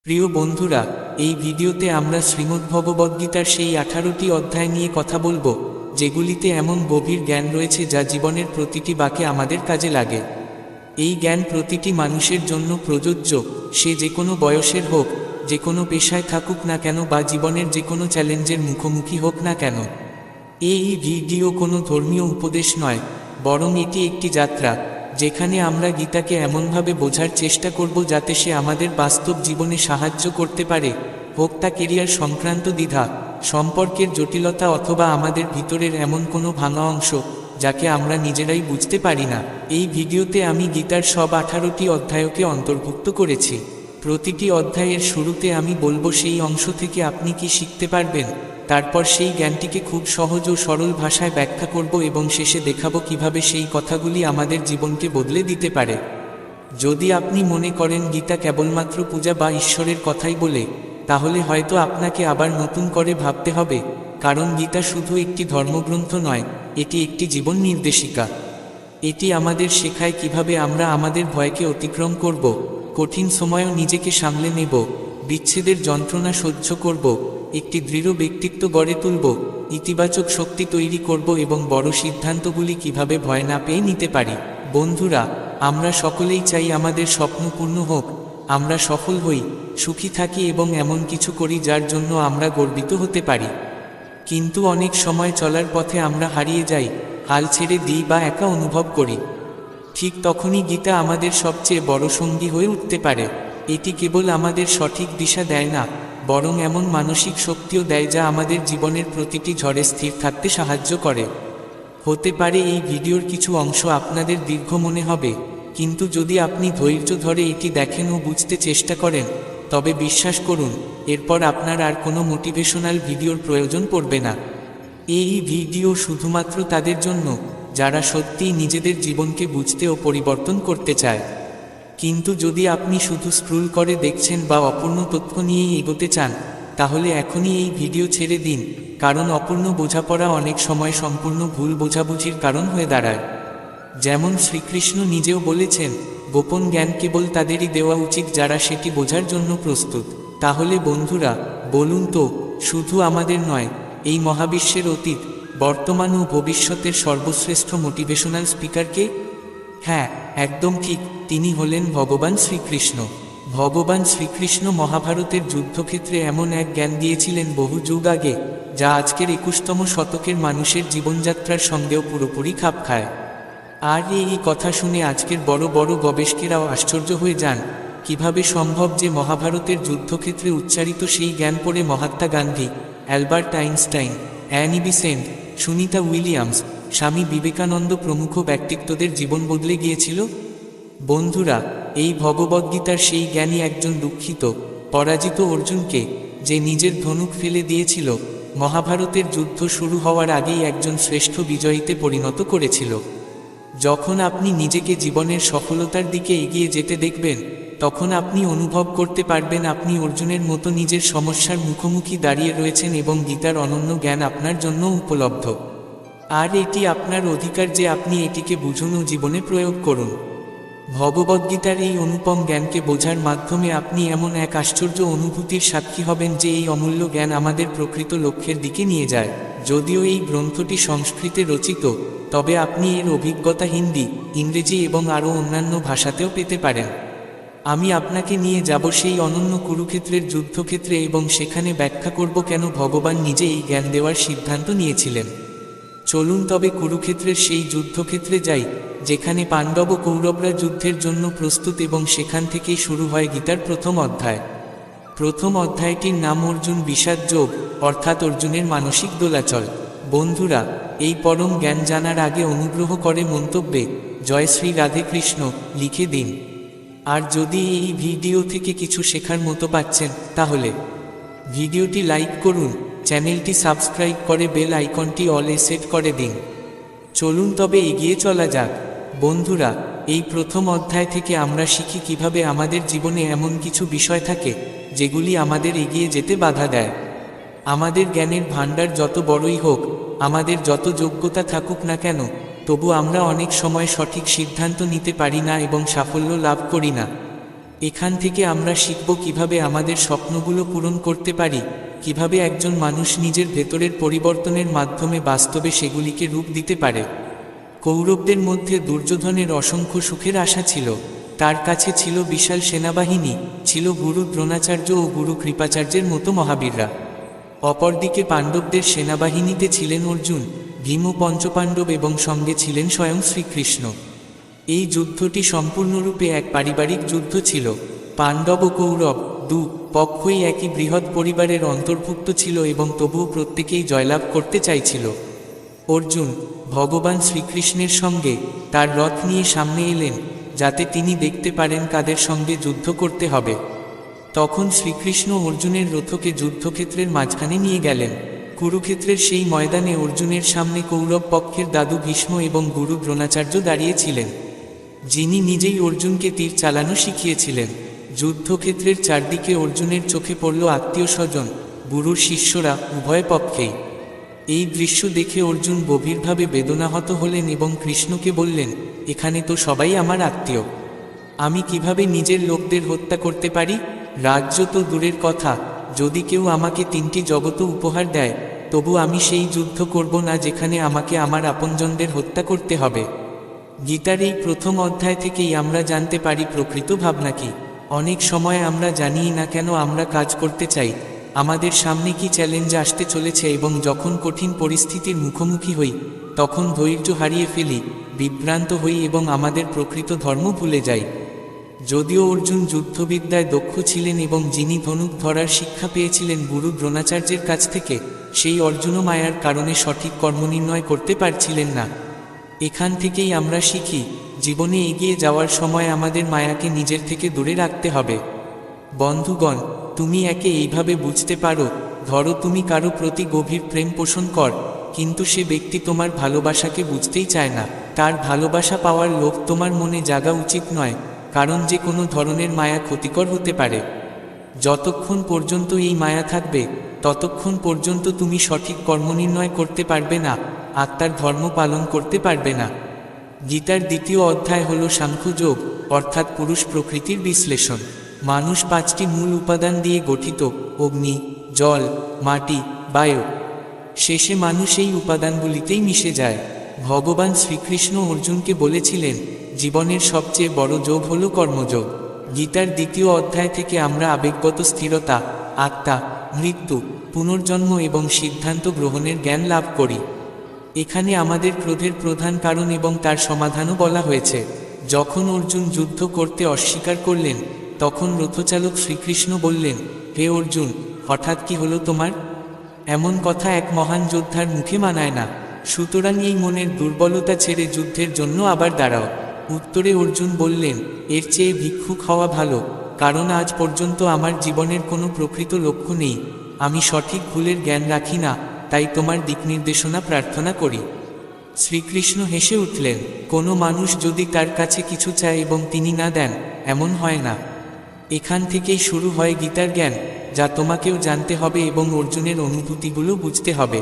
প্রিয় বন্ধুরা, এই ভিডিওতে আমরা শ্রীমদ্ভগবদ্গীতার সেই 18টি অধ্যায় নিয়ে কথা বলবো, যেগুলিতে এমন গভীর জ্ঞান রয়েছে যা জীবনের প্রতিটি বাঁকে আমাদের কাজে লাগে। এই জ্ঞান প্রতিটি মানুষের জন্য প্রযোজ্য, সে যে কোনো বয়সের হোক, যে কোনো পেশায় থাকুক না কেন বা জীবনের যে কোনো চ্যালেঞ্জের মুখোমুখি হোক না কেন। এই ভিডিও কোনো ধর্মীয় উপদেশ নয়, বরং এটি একটি যাত্রা, যেখানে আমরা গীতাকে এমনভাবে বোঝার চেষ্টা করব যাতে সে আমাদের বাস্তব জীবনে সাহায্য করতে পারে, হোক তা কেরিয়ার সংক্রান্ত দ্বিধা, সম্পর্কের জটিলতা অথবা আমাদের ভিতরের এমন কোনো ভাঙা অংশ যাকে আমরা নিজেরাই বুঝতে পারি না। এই ভিডিওতে আমি গীতার সব 18টি অধ্যায়কে অন্তর্ভুক্ত করেছি। প্রতিটি অধ্যায়ের শুরুতে আমি বলবো সেই অংশ থেকে আপনি কি শিখতে পারবেন, তারপর সেই জ্ঞানটিকে খুব সহজ ও সরল ভাষায় ব্যাখ্যা করব এবং শেষে দেখাবো কিভাবে সেই কথাগুলি আমাদের জীবনকে বদলে দিতে পারে। যদি আপনি মনে করেন গীতা কেবলমাত্র পূজা বা ঈশ্বরের কথাই বলে, তাহলে হয়তো আপনাকে আবার নতুন করে ভাবতে হবে, কারণ গীতা শুধু একটি ধর্মগ্রন্থ নয়, এটি একটি জীবন নির্দেশিকা। এটি আমাদের শেখায় কিভাবে আমরা আমাদের ভয়কে অতিক্রম করব, কঠিন সময়ও নিজেকে সামলে নেব, বিচ্ছেদের যন্ত্রণা সহ্য করব, একটি দৃঢ় ব্যক্তিত্ব গড়ে তুলব, ইতিবাচক শক্তি তৈরি করব এবং বড় সিদ্ধান্তগুলি কিভাবে ভয় না পেয়ে নিতে পারি। বন্ধুরা, আমরা সকলেই চাই আমাদের স্বপ্ন পূর্ণ হোক, আমরা সফল হই, সুখী থাকি এবং এমন কিছু করি যার জন্য আমরা গর্বিত হতে পারি। কিন্তু অনেক সময় চলার পথে আমরা হারিয়ে যাই, হাল ছেড়ে দিই বা একা অনুভব করি। ঠিক তখনই গীতা আমাদের সবচেয়ে বড় সঙ্গী হয়ে উঠতে পারে। এটি কেবল আমাদের সঠিক দিশা দেয় না, বরং এমন মানসিক শক্তিও দেয় যা আমাদের জীবনের প্রতিটি ঝড়ে স্থির থাকতে সাহায্য করে। হতে পারে এই ভিডিওর কিছু অংশ আপনাদের দীর্ঘ মনে হবে, কিন্তু যদি আপনি ধৈর্য ধরে এটি দেখেন ও বুঝতে চেষ্টা করেন, তবে বিশ্বাস করুন, এরপর আপনার আর কোনো মোটিভেশনাল ভিডিওর প্রয়োজন পড়বে না। এই ভিডিও শুধুমাত্র তাদের জন্য যারা সত্যিই নিজেদের জীবনকে বুঝতে ও পরিবর্তন করতে চায়। কিন্তু যদি আপনি শুধু স্ক্রল করে দেখছেন বা অপূর্ণ তথ্য নিয়েই এগোতে চান, তাহলে এখনই এই ভিডিও ছেড়ে দিন, কারণ অপূর্ণ বোঝাপড়া অনেক সময় সম্পূর্ণ ভুল বোঝাবুঝির কারণ হয়ে দাঁড়ায়। যেমন শ্রীকৃষ্ণ নিজেও বলেছেন, গোপন জ্ঞান কেবল তাদেরই দেওয়া উচিত যারা সেটি বোঝার জন্য প্রস্তুত। তাহলে বন্ধুরা, বলুন তো, শুধু আমাদের নয়, এই মহাবিশ্বের অতীত, বর্তমান ও ভবিষ্যতের সর্বশ্রেষ্ঠ মোটিভেশনাল স্পিকারকে? হ্যাঁ, একদম ঠিক, তিনি হলেন ভগবান শ্রীকৃষ্ণ। ভগবান শ্রীকৃষ্ণ মহাভারতের যুদ্ধক্ষেত্রে এমন এক জ্ঞান দিয়েছিলেন বহু যুগ আগে, যা আজকের 21তম শতকের মানুষের জীবনযাত্রার সঙ্গেও পুরোপুরি খাপ খায়। আর এই কথা শুনে আজকের বড় বড় গবেষকেরাও আশ্চর্য হয়ে যান, কিভাবে সম্ভব যে মহাভারতের যুদ্ধক্ষেত্রে উচ্চারিত সেই জ্ঞান পড়ে Mahatma Gandhi, Albert Einstein, Annie Besant, Sunita Williams, Swami Vivekananda প্রমুখ ব্যক্তিত্বদের জীবন বদলে গিয়েছিল। বন্ধুরা, এই ভগবদ্গীতার সেই জ্ঞানী একজন দুঃখিত, পরাজিত অর্জুনকে, যে নিজের ধনুক ফেলে দিয়েছিল, মহাভারতের যুদ্ধ শুরু হওয়ার আগেই একজন শ্রেষ্ঠ বিজয়ীতে পরিণত করেছিল। যখন আপনি নিজেকে জীবনের সফলতার দিকে এগিয়ে যেতে দেখবেন, তখন আপনি অনুভব করতে পারবেন আপনি অর্জুনের মতো নিজের সমস্যার মুখোমুখি দাঁড়িয়ে রয়েছেন এবং গীতার অনন্য জ্ঞান আপনার জন্য উপলব্ধ। আর এটি আপনার অধিকার যে আপনি এটিকে বুঝুন ও জীবনে প্রয়োগ করুন। ভগবদ্গীতার এই অনুপম জ্ঞানকে বোঝার মাধ্যমে আপনি এমন এক আশ্চর্য অনুভূতির সাক্ষী হবেন যে এই অমূল্য জ্ঞান আমাদের প্রকৃত লক্ষ্যের দিকে নিয়ে যায়। যদিও এই গ্রন্থটি সংস্কৃতে রচিত, তবে আপনি এর অভিজ্ঞতা হিন্দি, ইংরেজি এবং আরও অন্যান্য ভাষাতেও পেতে পারেন। আমি আপনাকে নিয়ে যাব সেই অনন্য কুরুক্ষেত্রের যুদ্ধক্ষেত্রে এবং সেখানে ব্যাখ্যা করব কেন ভগবান নিজে এই জ্ঞান দেওয়ার সিদ্ধান্ত নিয়েছিলেন। চলুন তবে কুরুক্ষেত্রের সেই যুদ্ধক্ষেত্রে যাই, যেখানে পাণ্ডব ও কৌরবরা যুদ্ধের জন্য প্রস্তুত এবং সেখান থেকেই শুরু হয় গীতার প্রথম অধ্যায়। প্রথম অধ্যায়টির নাম অর্জুন বিষাদ যোগ, অর্থাৎ অর্জুনের মানসিক দোলাচল। বন্ধুরা, এই পরম জ্ঞান জানার আগে অনুগ্রহ করে মন্তব্যে জয় শ্রী রাধে কৃষ্ণ লিখে দিন। আর যদি এই ভিডিও থেকে কিছু শেখার মতো পাচ্ছেন, তাহলে ভিডিওটি লাইক করুন, চ্যানেলটি সাবস্ক্রাইব করে বেল আইকনটি অলে সেট করে দিন। চলুন তবে এগিয়ে চলা যাক। বন্ধুরা, এই প্রথম অধ্যায় থেকে আমরা শিখি কিভাবে আমাদের জীবনে এমন কিছু বিষয় থাকে যেগুলি আমাদের এগিয়ে যেতে বাধা দেয়। আমাদের জ্ঞানের ভাণ্ডার যত বড়ই হোক, আমাদের যত যোগ্যতা থাকুক না কেন, তবু আমরা অনেক সময় সঠিক সিদ্ধান্ত নিতে পারি না এবং সাফল্য লাভ করি না। এখান থেকে আমরা শিখব কিভাবে আমাদের স্বপ্নগুলো পূরণ করতে পারি, কিভাবে একজন মানুষ নিজের ভেতরের পরিবর্তনের মাধ্যমে বাস্তবে সেগুলিকে রূপ দিতে পারে। কৌরবদের মধ্যে দুর্যোধনের অসংখ্য সুখের আশা ছিল। তার কাছে ছিল বিশাল সেনাবাহিনী, ছিল গুরু দ্রোণাচার্য ও গুরু কৃপাচার্যের মতো মহাবীররা। অপরদিকে পাণ্ডবদের সেনাবাহিনীতে ছিলেন অর্জুন, ভীম ও পঞ্চপাণ্ডব এবং সঙ্গে ছিলেন স্বয়ং শ্রীকৃষ্ণ। এই যুদ্ধটি সম্পূর্ণরূপে এক পারিবারিক যুদ্ধ ছিল। পাণ্ডব ও কৌরব দু পক্ষই একই বৃহৎ পরিবারের অন্তর্ভুক্ত ছিল এবং তবুও প্রত্যেকেই জয়লাভ করতে চাইছিল। অর্জুন ভগবান শ্রীকৃষ্ণের সঙ্গে তার রথ নিয়ে সামনে এলেন, যাতে তিনি দেখতে পারেন কাদের সঙ্গে যুদ্ধ করতে হবে। তখন শ্রীকৃষ্ণ অর্জুনের রথকে যুদ্ধক্ষেত্রের মাঝখানে নিয়ে গেলেন। কুরুক্ষেত্রের সেই ময়দানে অর্জুনের সামনে কৌরব পক্ষের দাদু ভীষ্ম এবং গুরু দ্রোণাচার্য দাঁড়িয়েছিলেন, যিনি নিজেই অর্জুনকে তীর চালানো শিখিয়েছিলেন। যুদ্ধক্ষেত্রের চারদিকে অর্জুনের চোখে পড়ল আত্মীয় স্বজন, গুরুর শিষ্যরা, উভয় পক্ষেই। এই দৃশ্য দেখে অর্জুন গভীরভাবে বেদনাহত হলেন এবং কৃষ্ণকে বললেন, এখানে তো সবাই আমার আত্মীয়, আমি কিভাবে নিজের লোকদের হত্যা করতে পারি? রাজ্য তো দূরের কথা, যদি কেউ আমাকে 3টি জগৎ উপহার দেয়, তবু আমি সেই যুদ্ধ করব না যেখানে আমাকে আমার আপনজনদের হত্যা করতে হবে। গীতার এই প্রথম অধ্যায় থেকেই আমরা জানতে পারি প্রকৃত ভাবনা কি। অনেক সময় আমরা জানিই না কেন আমরা কাজ করতে চাই, আমাদের সামনে কি চ্যালেঞ্জ আসতে চলেছে, এবং যখন কঠিন পরিস্থিতির মুখোমুখি হই তখন ধৈর্য হারিয়ে ফেলি, বিভ্রান্ত হই এবং আমাদের প্রকৃত ধর্ম ভুলে যাই। যদিও অর্জুন যুদ্ধবিদ্যায় দক্ষ ছিলেন এবং যিনি ধনুক ধরার শিক্ষা পেয়েছিলেন গুরু দ্রোণাচার্যের কাছ থেকে, সেই অর্জুনও মায়ার কারণে সঠিক কর্মনির্ণয় করতে পারছিলেন না। এখান থেকেই আমরা শিখি, জীবনে এগিয়ে যাওয়ার সময় আমাদের মায়াকে নিজের থেকে দূরে রাখতে হবে। বন্ধুগণ, তুমি একে এইভাবে বুঝতে পারো, ধরো তুমি কারো প্রতি গভীর প্রেম পোষণ কর, কিন্তু সে ব্যক্তি তোমার ভালোবাসাকে বুঝতেই চায় না। তার ভালোবাসা পাওয়ার লোভ তোমার মনে জাগা উচিত নয়, কারণ যে কোনো ধরনের মায়া ক্ষতিকর হতে পারে। যতক্ষণ পর্যন্ত এই মায়া থাকবে ততক্ষণ পর্যন্ত তুমি সঠিক কর্মনির্ণয় করতে পারবে না, আত্মার ধর্ম পালন করতে পারবে না। গীতার দ্বিতীয় অধ্যায় হল সাংখ্যযোগ, অর্থাৎ পুরুষ প্রকৃতির বিশ্লেষণ। মানুষ 5টি মূল উপাদান দিয়ে গঠিত: অগ্নি, জল, মাটি, বায়ু। শেষে মানুষ এই উপাদানগুলিতেই মিশে যায়। ভগবান শ্রীকৃষ্ণ অর্জুনকে বলেছিলেন, জীবনের সবচেয়ে বড় যোগ হল কর্মযোগ। গীতার দ্বিতীয় অধ্যায় থেকে আমরা আবেগগত স্থিরতা, আত্মা, মৃত্যু, পুনর্জন্ম এবং সিদ্ধান্ত গ্রহণের জ্ঞান লাভ করি। এখানে আমাদের ক্রোধের প্রধান কারণ এবং তার সমাধানও বলা হয়েছে। যখন অর্জুন যুদ্ধ করতে অস্বীকার করলেন, তখন রথচালক শ্রীকৃষ্ণ বললেন, হে অর্জুন, হঠাৎ কি হলো তোমার? এমন কথা এক মহান যোদ্ধার মুখে মানায় না। সুতরাং এই মনের দুর্বলতা ছেড়ে যুদ্ধের জন্য আবার দাঁড়াও। উত্তরে অর্জুন বললেন, এর চেয়ে ভিক্ষুক হওয়া ভালো, কারণ আজ পর্যন্ত আমার জীবনের কোনো প্রকৃত লক্ষ্য নেই। আমি সঠিক ভুলের জ্ঞান রাখি না, তাই তোমার দিকনির্দেশনা প্রার্থনা করি। শ্রীকৃষ্ণ হেসে উঠলেন, কোনো মানুষ যদি তার কাছে কিছু চায় এবং তিনি না দেন, এমন হয় না। এখান থেকেই শুরু হয় গীতার জ্ঞান, যা তোমাকেও জানতে হবে এবং অর্জুনের অনুভূতিগুলো বুঝতে হবে।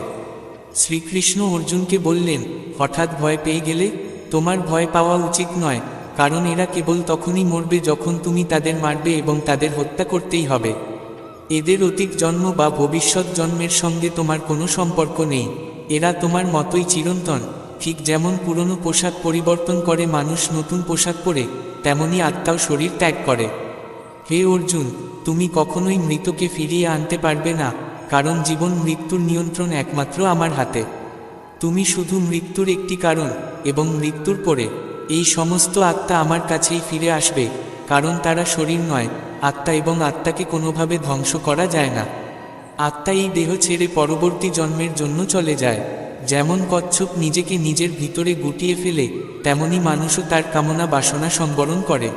শ্রীকৃষ্ণ অর্জুনকে বললেন, হঠাৎ ভয় পেয়ে গেলে? তোমার ভয় পাওয়া উচিত নয়, কারণ এরা কেবল তখনই মরবে যখন তুমি তাদের মারবে এবং তাদের হত্যা করতেই হবে। এদের অতীত জন্ম বা ভবিষ্যৎ জন্মের সঙ্গে তোমার কোনো সম্পর্ক নেই। এরা তোমার মতোই চিরন্তন। ঠিক যেমন পুরনো পোশাক পরিবর্তন করে মানুষ নতুন পোশাক পরে, তেমনি আত্মাও শরীর ত্যাগ করে। হে অর্জুন, তুমি কখনোই মৃতকে ফিরিয়ে আনতে পারবে না, কারণ জীবন মৃত্যুর নিয়ন্ত্রণ একমাত্র আমার হাতে। তুমি শুধু মৃত্যুর একটি কারণ, এবং মৃত্যুর পরে এই সমস্ত আত্মা আমার কাছেই ফিরে আসবে, কারণ তারা শরীর নয়, আত্মা, এবং আত্মাকে কোনোভাবে ধ্বংস করা যায় না। আত্মা এই দেহ ছেড়ে পরবর্তী জন্মের জন্য চলে যায়। যেমন কচ্ছপ নিজেকে নিজের ভিতরে গুটিয়ে ফেলে, তেমনি মানুষও তার কামনা বাসনা সংবরণ করে।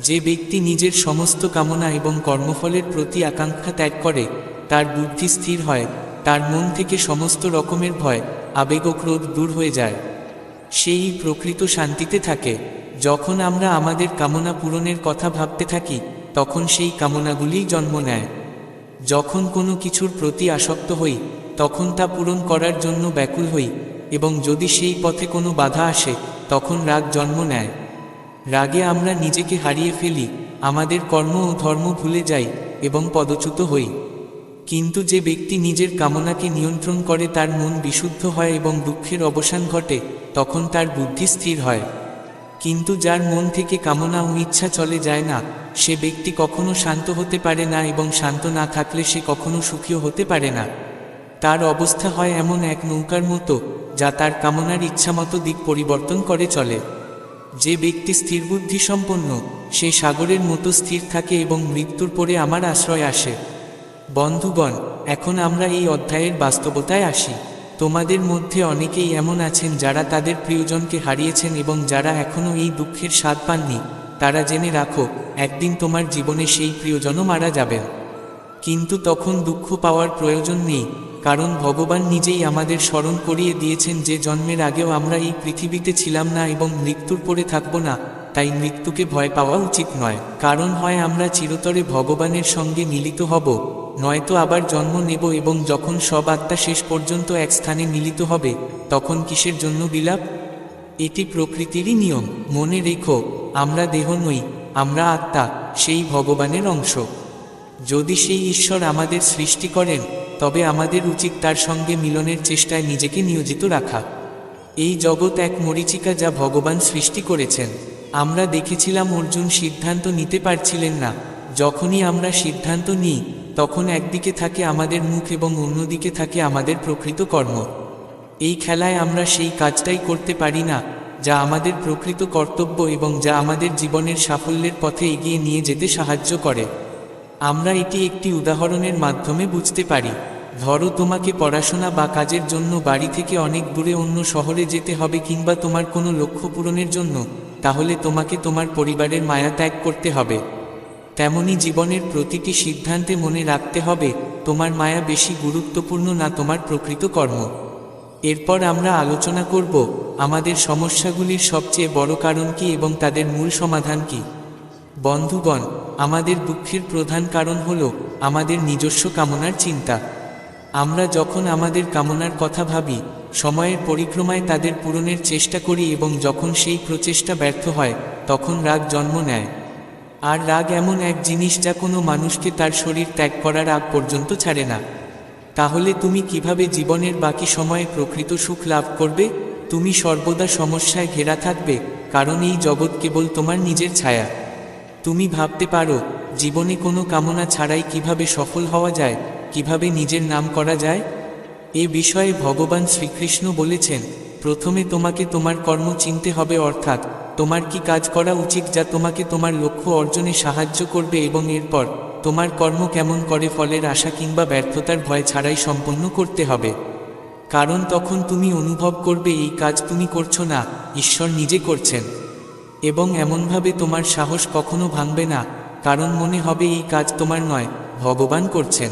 যে ব্যক্তি নিজের সমস্ত কামনা এবং কর্মফলের প্রতি আকাঙ্ক্ষা ত্যাগ করে, তার বুদ্ধি স্থির হয়, তার মন থেকে সমস্ত রকমের ভয়, আবেগ ও ক্রোধ দূর হয়ে যায়। সেই প্রকৃত শান্তিতে থাকে। যখন আমরা আমাদের কামনা পূরণের কথা ভাবতে থাকি, তখন সেই কামনাগুলিই জন্ম নেয়। যখন কোনো কিছুর প্রতি আসক্ত হই, তখন তা পূরণ করার জন্য ব্যাকুল হই, এবং যদি সেই পথে কোনো বাধা আসে, তখন রাগ জন্ম নেয়। রাগে আমরা নিজেকে হারিয়ে ফেলি, আমাদের কর্ম ও ধর্ম ভুলে যাই এবং পদচ্যুত হই। কিন্তু যে ব্যক্তি নিজের কামনাকে নিয়ন্ত্রণ করে তার মন বিশুদ্ধ হয় এবং দুঃখের অবসান ঘটে, তখন তার বুদ্ধি স্থির হয়। কিন্তু যার মন থেকে কামনা ও ইচ্ছা চলে যায় না, সে ব্যক্তি কখনো শান্ত হতে পারে না এবং শান্ত না থাকলে সে কখনো সুখীও হতে পারে না। তার অবস্থা হয় এমন এক নৌকার মতো, যা তার কামনার ইচ্ছামতো দিক পরিবর্তন করে চলে। যে ব্যক্তি স্থিরবুদ্ধি সম্পন্ন, সে সাগরের মতো স্থির থাকে এবং মৃত্যুর পরে আমার আশ্রয় আসে। বন্ধুগণ, এখন আমরা এই অধ্যায়ের বাস্তবতায় আসি। তোমাদের মধ্যে অনেকেই এমন আছেন যারা তাদের প্রিয়জনকে হারিয়েছেন এবং যারা এখনও এই দুঃখের স্বাদ পাননি। তারা জেনে রাখো, একদিন তোমার জীবনে সেই প্রিয়জনও মারা যাবেন। কিন্তু তখন দুঃখ পাওয়ার প্রয়োজন নেই, কারণ ভগবান নিজেই আমাদের স্মরণ করিয়ে দিয়েছেন যে জন্মের আগেও আমরা এই পৃথিবীতে ছিলাম না এবং মৃত্যুর পরে থাকব না। তাই মৃত্যুকে ভয় পাওয়া উচিত নয়, কারণ হয় আমরা চিরতরে ভগবানের সঙ্গে মিলিত হব, নয়তো আবার জন্ম নেব এবং যখন সব আত্মা শেষ পর্যন্ত এক স্থানে মিলিত হবে, তখন কিসের জন্য বিলাপ? এটি প্রকৃতিরই নিয়ম। মনে রেখো, আমরা দেহ নই, আমরা আত্মা, সেই ভগবানের অংশ। যদি সেই ঈশ্বর আমাদের সৃষ্টি করেন, তবে আমাদের উচিত তার সঙ্গে মিলনের চেষ্টায় নিজেকে নিয়োজিত রাখা। এই জগৎ এক মরীচিকা যা ভগবান সৃষ্টি করেছেন। আমরা দেখেছিলাম অর্জুন সিদ্ধান্ত নিতে পারছিলেন না। যখনই আমরা সিদ্ধান্ত নিই, তখন একদিকে থাকে আমাদের মুখ এবং অন্যদিকে থাকে আমাদের প্রকৃত কর্ম। এই খেলায় আমরা সেই কাজটাই করতে পারি না, যা আমাদের প্রকৃত কর্তব্য এবং যা আমাদের জীবনের সাফল্যের পথে এগিয়ে নিয়ে যেতে সাহায্য করে। আমরা এটি একটি উদাহরণের মাধ্যমে বুঝতে পারি। ধরো, তোমাকে পড়াশোনা বা কাজের জন্য বাড়ি থেকে অনেক দূরে অন্য শহরে যেতে হবে, কিংবা তোমার কোনো লক্ষ্য পূরণের জন্য, তাহলে তোমাকে তোমার পরিবারের মায়া ত্যাগ করতে হবে। তেমনি জীবনের প্রতিটি সিদ্ধান্তে মনে রাখতে হবে, তোমার মায়া বেশি গুরুত্বপূর্ণ না তোমার প্রকৃত কর্ম। এরপর আমরা আলোচনা করব আমাদের সমস্যাগুলির সবচেয়ে বড় কারণ কী এবং তাদের মূল সমাধান কী। বন্ধুগণ, আমাদের দুঃখের প্রধান কারণ হল আমাদের নিজস্ব কামনার চিন্তা। আমরা যখন আমাদের কামনার কথা ভাবি, সময়ের পরিক্রমায় তাদের পূরণের চেষ্টা করি এবং যখন সেই প্রচেষ্টা ব্যর্থ হয়, তখন রাগ জন্ম নেয়। আর রাগ এমন এক জিনিস যা কোনো মানুষকে তার শরীর ত্যাগ করার আগ পর্যন্ত ছাড়ে না। তাহলে তুমি কিভাবে জীবনের বাকি সময়ে প্রকৃত সুখ লাভ করবে? তুমি সর্বদা সমস্যায় ঘেরা থাকবে, কারণ এই জগৎ কেবল তোমার নিজের ছায়া। তুমি ভাবতে পারো, জীবনে কোনো কামনা ছাড়াই কিভাবে সফল হওয়া যায়, কিভাবে নিজের নাম করা যায়? এ বিষয়ে ভগবান শ্রীকৃষ্ণ বলেছেন, প্রথমে তোমাকে তোমার কর্ম চিনতে হবে, অর্থাৎ তোমার কি কাজ করা উচিত যা তোমাকে তোমার লক্ষ্য অর্জনে সাহায্য করবে, এবং এরপর তোমার কর্ম কেমন করে ফলের আশা কিংবা ব্যর্থতার ভয় ছাড়াই সম্পন্ন করতে হবে। কারণ তখন তুমি অনুভব করবে এই কাজ তুমি করছো না, ঈশ্বর নিজে করছেন। এবং এমনভাবে তোমার সাহস কখনো ভাঙবে না, কারণ মনে হবে এই কাজ তোমার নয়, ভগবান করছেন।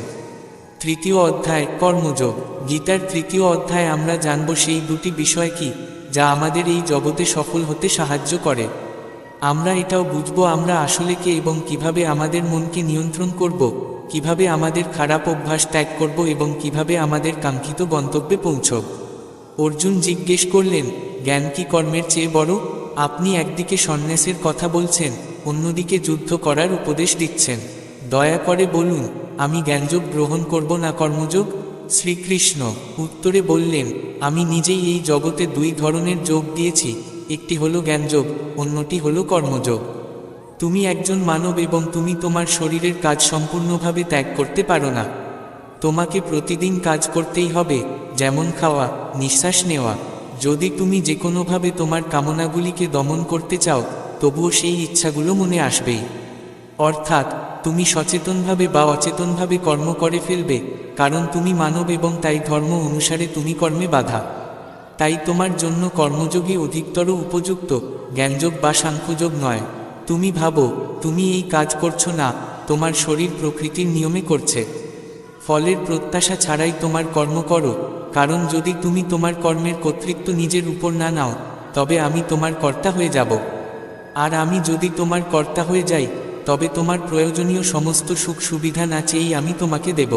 তৃতীয় অধ্যায়, কর্মযোগ। গীতার তৃতীয় অধ্যায়ে আমরা জানব সেই দুটি বিষয় কি, যা আমাদের এই জগতে সফল হতে সাহায্য করে। আমরা এটাও বুঝব আমরা আসলে কে এবং কিভাবে আমাদের মনকে নিয়ন্ত্রণ করব, কিভাবে আমাদের খারাপ অভ্যাস ত্যাগ করব এবং কিভাবে আমাদের কাঙ্ক্ষিত গন্তব্যে পৌঁছব। অর্জুন জিজ্ঞেস করলেন, জ্ঞান কি কর্মের চেয়ে বড়? আপনি একদিকে সন্ন্যাসের কথা বলছেন, অন্যদিকে যুদ্ধ করার উপদেশ দিচ্ছেন। দয়া করে বলুন, আমি জ্ঞানযোগ গ্রহণ করব না কর্মযোগ? শ্রীকৃষ্ণ উত্তরে বললেন, আমি নিজেই এই জগতে দুই ধরনের যোগ দিয়েছি, একটি হলো জ্ঞানযোগ, অন্যটি হলো কর্মযোগ। তুমি একজন মানব এবং তুমি তোমার শরীরের কাজ সম্পূর্ণভাবে ত্যাগ করতে পারো না। তোমাকে প্রতিদিন কাজ করতেই হবে, যেমন খাওয়া, নিঃশ্বাস নেওয়া। যদি তুমি যে কোনোভাবে তোমার কামনাগুলিকে দমন করতে চাও, তবুও সেই ইচ্ছাগুলো মনে আসবেই। অর্থাৎ তুমি সচেতনভাবে বা অচেতনভাবে কর্ম করে ফেলবে, কারণ তুমি মানব এবং তাই ধর্ম অনুসারে তুমি কর্মে বাধা। তাই তোমার জন্য কর্মযোগই অধিকতর উপযুক্ত, জ্ঞানযোগ বা সাংখ্যযোগ নয়। তুমি ভাবো তুমি এই কাজ করছো না, তোমার শরীর প্রকৃতির নিয়মে করছে। ফলের প্রত্যাশা ছাড়াই তোমার কর্ম করো, কারণ যদি তুমি তোমার কর্মের কর্তৃত্ব নিজের উপর না নাও, তবে আমি তোমার কর্তা হয়ে যাব। আর আমি যদি তোমার কর্তা হয়ে যাই, তবে তোমার প্রয়োজনীয় সমস্ত সুখ সুবিধা না চেয়েই আমি তোমাকে দেব।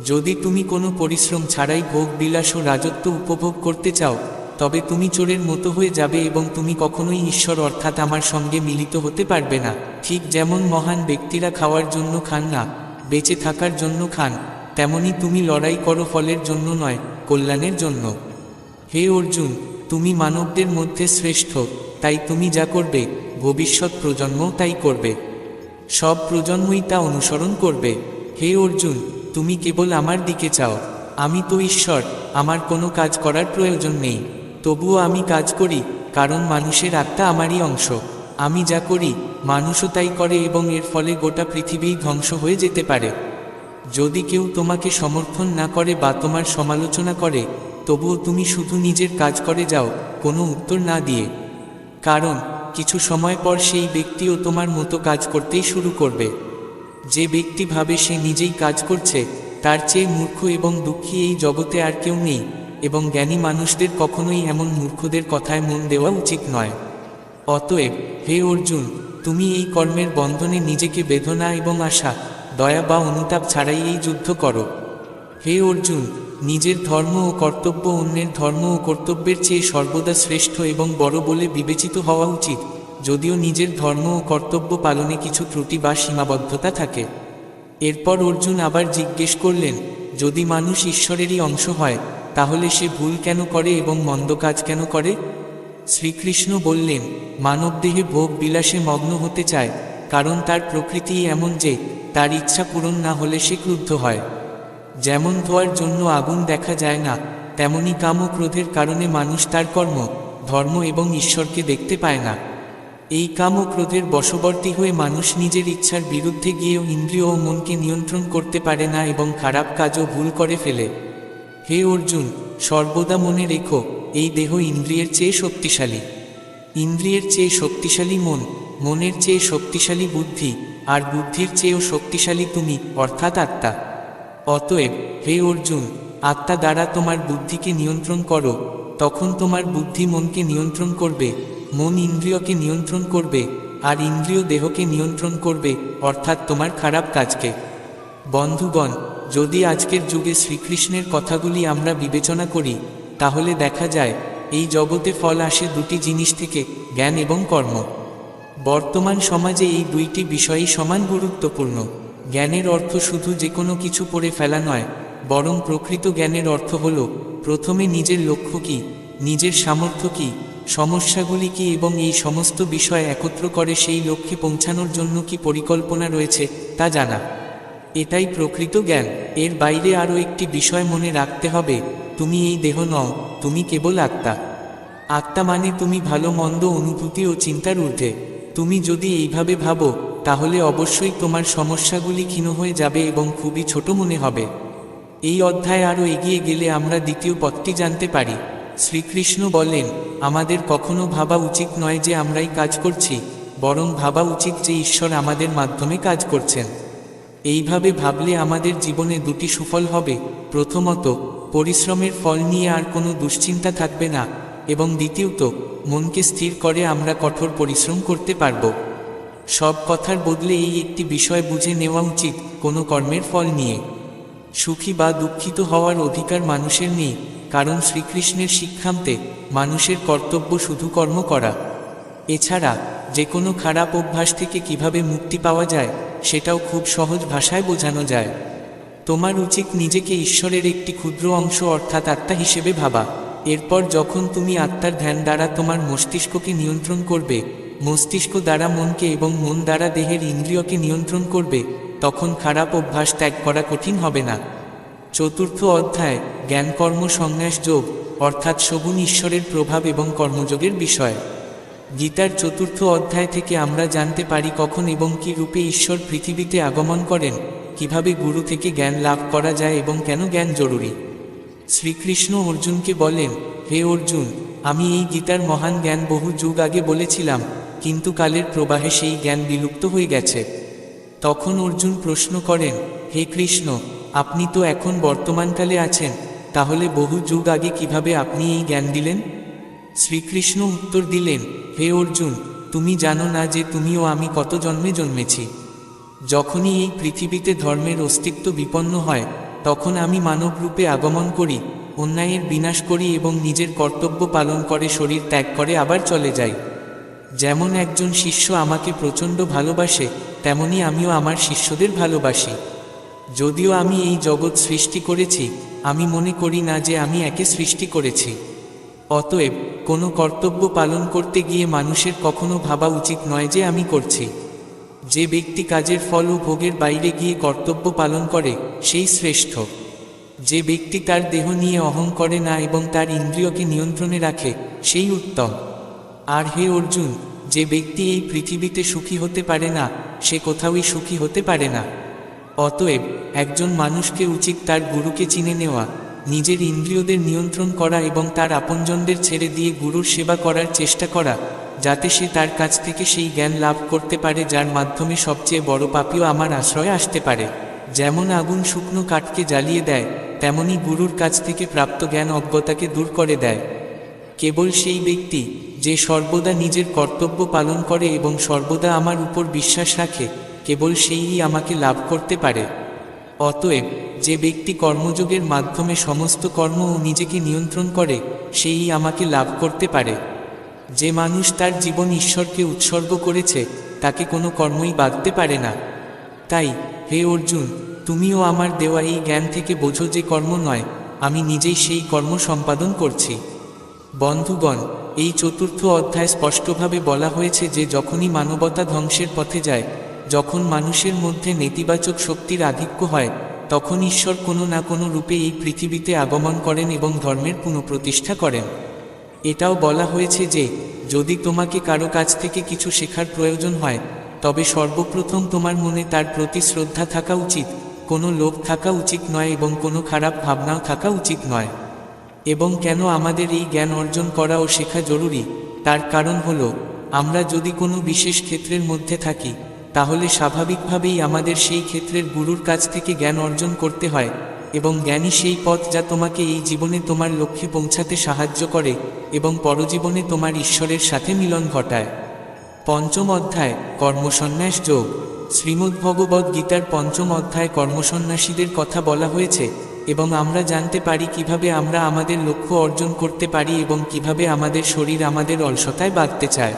যদি তুমি কোনো পরিশ্রম ছাড়াই ভোগ বিলাস ও রাজত্ব উপভোগ করতে চাও, তবে তুমি চোরের মতো হয়ে যাবে এবং তুমি কখনোই ঈশ্বর অর্থাৎ আমার সঙ্গে মিলিত হতে পারবে না। ঠিক যেমন মহান ব্যক্তিরা খাওয়ার জন্য খান না, বেঁচে থাকার জন্য খান, তেমনি তুমি লড়াই করো ফলের জন্য নয়, কল্যাণের জন্য। হে অর্জুন, তুমি মানবদের মধ্যে শ্রেষ্ঠ, তাই তুমি যা করবে ভবিষ্যৎ প্রজন্মও তাই করবে, সব প্রজন্মই তা অনুসরণ করবে। হে অর্জুন, তুমি কেবল আমার দিকে চাও। আমি তো ঈশ্বর, আমার কোনো কাজ করার প্রয়োজন নেই, তবুও আমি কাজ করি, কারণ মানুষের আত্মা আমারই অংশ। আমি যা করি মানুষও তাই করে এবং এর ফলে গোটা পৃথিবীই ধ্বংস হয়ে যেতে পারে। যদি কেউ তোমাকে সমর্থন না করে বা তোমার সমালোচনা করে, তবুও তুমি শুধু নিজের কাজ করে যাও, কোনো উত্তর না দিয়ে। কারণ কিছু সময় পর সেই ব্যক্তিও তোমার মতো কাজ করতেই শুরু করবে। যে ব্যক্তি ভাবে সে নিজেই কাজ করছে, তার চেয়ে মূর্খ এবং দুঃখী এই জগতে আর কেউ নেই, এবং জ্ঞানী মানুষদের কখনোই এমন মূর্খদের কথায় মন দেওয়া উচিত নয়। অতএব হে অর্জুন, তুমি এই কর্মের বন্ধনে নিজেকে বেঁধো না এবং আশা, দয়া বা অনুতাপ ছাড়াই এই যুদ্ধ করো। হে অর্জুন, নিজের ধর্ম ও কর্তব্য অন্যের ধর্ম ও কর্তব্যের চেয়ে সর্বদা শ্রেষ্ঠ এবং বড় বলে বিবেচিত হওয়া উচিত, যদিও নিজের ধর্ম ও কর্তব্য পালনে কিছু ত্রুটি বা সীমাবদ্ধতা থাকে। এরপর অর্জুন আবার জিজ্ঞেস করলেন, যদি মানুষ ঈশ্বরেরই অংশ হয়, তাহলে সে ভুল কেন করে এবং মন্দ কাজ কেন করে? শ্রীকৃষ্ণ বললেন, মানবদেহে ভোগ বিলাসে মগ্ন হতে চায়, কারণ তার প্রকৃতিই এমন যে তার ইচ্ছা পূরণ না হলে সে ক্রুদ্ধ হয়। যেমন ধোয়ার জন্য আগুন দেখা যায় না, তেমনি কাম ও ক্রোধের কারণে মানুষ তার কর্ম, ধর্ম এবং ঈশ্বরকে দেখতে পায় না। এই কাম ও ক্রোধের বশবর্তী হয়ে মানুষ নিজের ইচ্ছার বিরুদ্ধে গিয়েও ইন্দ্রিয় ও মনকে নিয়ন্ত্রণ করতে পারে না এবং খারাপ কাজও ভুল করে ফেলে। হে অর্জুন, সর্বদা মনে রেখো, এই দেহ ইন্দ্রিয়ের চেয়ে শক্তিশালী, ইন্দ্রিয়ের চেয়ে শক্তিশালী মন, মনের চেয়ে শক্তিশালী বুদ্ধি, আর বুদ্ধির চেয়েও শক্তিশালী তুমি অর্থাৎ আত্মা। অতএব হে অর্জুন, আত্মা দ্বারা তোমার বুদ্ধিকে নিয়ন্ত্রণ করো, তখন তোমার বুদ্ধি মনকে নিয়ন্ত্রণ করবে, মন ইন্দ্রিয়কে নিয়ন্ত্রণ করবে, আর ইন্দ্রিয় দেহকে নিয়ন্ত্রণ করবে অর্থাৎ তোমার খারাপ কাজকে। বন্ধুগণ, যদি আজকের যুগে শ্রীকৃষ্ণের কথাগুলি আমরা বিবেচনা করি, তাহলে দেখা যায় এই জগতে ফল আসে দুটি জিনিস থেকে, জ্ঞান এবং কর্ম। বর্তমান সমাজে এই দুইটি বিষয়ই সমান গুরুত্বপূর্ণ। জ্ঞানের অর্থ শুধু যে কোনো কিছু পড়ে ফেলা নয়, বরং প্রকৃত জ্ঞানের অর্থ হল প্রথমে নিজের লক্ষ্য কী, নিজের সামর্থ্য কী, সমস্যাগুলি কী এবং এই সমস্ত বিষয় একত্র করে সেই লক্ষ্যে পৌঁছানোর জন্য কি পরিকল্পনা রয়েছে তা জানা। এটাই প্রকৃত জ্ঞান। এর বাইরে আরও একটি বিষয় মনে রাখতে হবে, তুমি এই দেহ নও, তুমি কেবল আত্মা। আত্মা মানে তুমি ভালো মন্দ অনুভূতি ও চিন্তার ঊর্ধ্বে। তুমি যদি এইভাবে ভাবো, তাহলে অবশ্যই তোমার সমস্যাগুলি ক্ষীণ হয়ে যাবে এবং খুবই ছোট মনে হবে। এই অধ্যায় আরও এগিয়ে গেলে আমরা দ্বিতীয় পথটি জানতে পারি। শ্রীকৃষ্ণ বলেন, আমাদের কখনো ভাবা উচিত নয় যে আমরাই কাজ করছি, বরং ভাবা উচিত যে ঈশ্বর আমাদের মাধ্যমে কাজ করছেন। এইভাবে ভাবলে আমাদের জীবনে দুটি সুফল হবে। প্রথমত, পরিশ্রমের ফল নিয়ে আর কোনো দুশ্চিন্তা থাকবে না, এবং দ্বিতীয়ত, মনকে স্থির করে আমরা কঠোর পরিশ্রম করতে পারব। সব কথার বদলে এই একটি বিষয় বুঝে নেওয়া উচিত, কোনো কর্মের ফল নিয়ে সুখী বা দুঃখিত হওয়ার অধিকার মানুষের নেই, কারণ শ্রীকৃষ্ণের শিক্ষান্তে মানুষের কর্তব্য শুধু কর্ম করা। এছাড়া যে কোনো খারাপ অভ্যাস থেকে কিভাবে মুক্তি পাওয়া যায় সেটাও খুব সহজ ভাষায় বোঝানো যায়। তোমার উচিত নিজেকে ঈশ্বরের একটি ক্ষুদ্র অংশ অর্থাৎ আত্মা হিসেবে ভাবা। এরপর যখন তুমি আত্মার ধ্যান দ্বারা তোমার মস্তিষ্ককে নিয়ন্ত্রণ করবে, মস্তিষ্ক দ্বারা মনকে এবং মন দ্বারা দেহের ইন্দ্রিয়কে নিয়ন্ত্রণ করবে, তখন খারাপ অভ্যাস ত্যাগ করা কঠিন হবে না। চতুর্থ অধ্যায়, জ্ঞান কর্ম সন্ন্যাস যোগ অর্থাৎ সগুণ ঈশ্বরের প্রভাব এবং কর্মযোগের বিষয়। গীতার চতুর্থ অধ্যায় থেকে আমরা জানতে পারি কখন এবং কী রূপে ঈশ্বর পৃথিবীতে আগমন করেন, কিভাবে গুরু থেকে জ্ঞান লাভ করা যায় এবং কেন জ্ঞান জরুরি। শ্রীকৃষ্ণ অর্জুনকে বলেন, হে অর্জুন, আমি এই গীতার মহান জ্ঞান বহু যুগ আগে বলেছিলাম, কিন্তু কালের প্রবাহে সেই জ্ঞান বিলুপ্ত হয়ে গেছে। তখন অর্জুন প্রশ্ন করেন, হে কৃষ্ণ, আপনি তো এখন বর্তমানকালে আছেন, তাহলে বহু যুগ আগে কিভাবে আপনি এই জ্ঞান দিলেন? শ্রীকৃষ্ণ উত্তর দিলেন, হে অর্জুন, তুমি জানো না যে তুমি ও আমি কত জন্মে জন্মেছি। যখনই এই পৃথিবীতে ধর্মের অস্তিত্ব বিপন্ন হয়, তখন আমি মানব রূপে আগমন করি, অন্যায়ের বিনাশ করি এবং নিজের কর্তব্য পালন করে শরীর ত্যাগ করে আবার চলে যাই। যেমন একজন শিষ্য আমাকে প্রচণ্ড ভালোবাসে, তেমনি আমিও আমার শিষ্যদের ভালোবাসি। যদিও আমি এই জগৎ সৃষ্টি করেছি, আমি মনে করি না যে আমি একে সৃষ্টি করেছি। অতএব কোনো কর্তব্য পালন করতে গিয়ে মানুষের কখনো ভাবা উচিত নয় যে আমি করছি। যে ব্যক্তি কাজের ফল ও ভোগের বাইরে গিয়ে কর্তব্য পালন করে সেই শ্রেষ্ঠ। যে ব্যক্তি তার দেহ নিয়ে অহং করে না এবং তার ইন্দ্রিয়কে নিয়ন্ত্রণে রাখে সেই উত্তম। আর হে অর্জুন, যে ব্যক্তি এই পৃথিবীতে সুখী হতে পারে না সে কোথাওই সুখী হতে পারে না। অতএব একজন মানুষকে উচিত তার গুরুকে চিনে নেওয়া, নিজের ইন্দ্রিয়দের নিয়ন্ত্রণ করা এবং তার আপনজনদের ছেড়ে দিয়ে গুরুর সেবা করার চেষ্টা করা, যাতে সে তার কাছ থেকে সেই জ্ঞান লাভ করতে পারে যার মাধ্যমে সবচেয়ে বড় পাপীও আমার আশ্রয়ে আসতে পারে। যেমন আগুন শুকনো কাঠকে জ্বালিয়ে দেয়, তেমনি গুরুর কাছ থেকে প্রাপ্ত জ্ঞান অজ্ঞতাকে দূর করে দেয়। কেবল সেই ব্যক্তি যে সর্বদা নিজের কর্তব্য পালন করে এবং সর্বদা আমার উপর বিশ্বাস রাখে, কেবল সেইই আমাকে লাভ করতে পারে। অতএব যে ব্যক্তি কর্মযোগের মাধ্যমে সমস্ত কর্ম ও নিজেকে নিয়ন্ত্রণ করে সেই আমাকে লাভ করতে পারে। যে মানুষ তার জীবন ঈশ্বরকে উৎসর্গ করেছে তাকে কোনো কর্মই বাঁধতে পারে না। তাই হে অর্জুন, তুমিও আমার দেওয়া এই জ্ঞান থেকে বোঝো যে কর্ম নয়, আমি নিজেই সেই কর্ম সম্পাদন করছি। বন্ধুগণ, এই চতুর্থ অধ্যায় স্পষ্টভাবে বলা হয়েছে যে যখনই মানবতা ধ্বংসের পথে যায়, যখন মানুষের মধ্যে নেতিবাচক শক্তির আধিক্য হয়, তখন ঈশ্বর কোনো না কোনো রূপে এই পৃথিবীতে আগমন করেন এবং ধর্মের পুনঃপ্রতিষ্ঠা করেন। এটাও বলা হয়েছে যে যদি তোমাকে কারো কাছ থেকে কিছু শেখার প্রয়োজন হয়, তবে সর্বপ্রথম তোমার মনে তার প্রতি শ্রদ্ধা থাকা উচিত, কোনো লোভ থাকা উচিত নয় এবং কোনো খারাপ ভাবনাও থাকা উচিত নয়। এবং কেন আমাদের এই জ্ঞান অর্জন করা ও শেখা জরুরি, তার কারণ হলো আমরা যদি কোনো বিশেষ ক্ষেত্রের মধ্যে থাকি, তাহলে স্বাভাবিকভাবেই আমাদের সেই ক্ষেত্রের গুরুর কাছ থেকে জ্ঞান অর্জন করতে হয়, এবং জ্ঞানই সেই পথ যা তোমাকে এই জীবনে তোমার লক্ষ্যে পৌঁছাতে সাহায্য করে এবং পরজীবনে তোমার ঈশ্বরের সাথে মিলন ঘটায়। পঞ্চম অধ্যায় কর্মসন্ন্যাস যোগ। শ্রীমদ্ভগবদ্ গীতার পঞ্চম অধ্যায় কর্মসন্ন্যাসীদের কথা বলা হয়েছে এবং আমরা জানতে পারি কিভাবে আমরা আমাদের লক্ষ্য অর্জন করতে পারি এবং কিভাবে আমাদের শরীর আমাদের অলসতায় বাঁধতে চায়।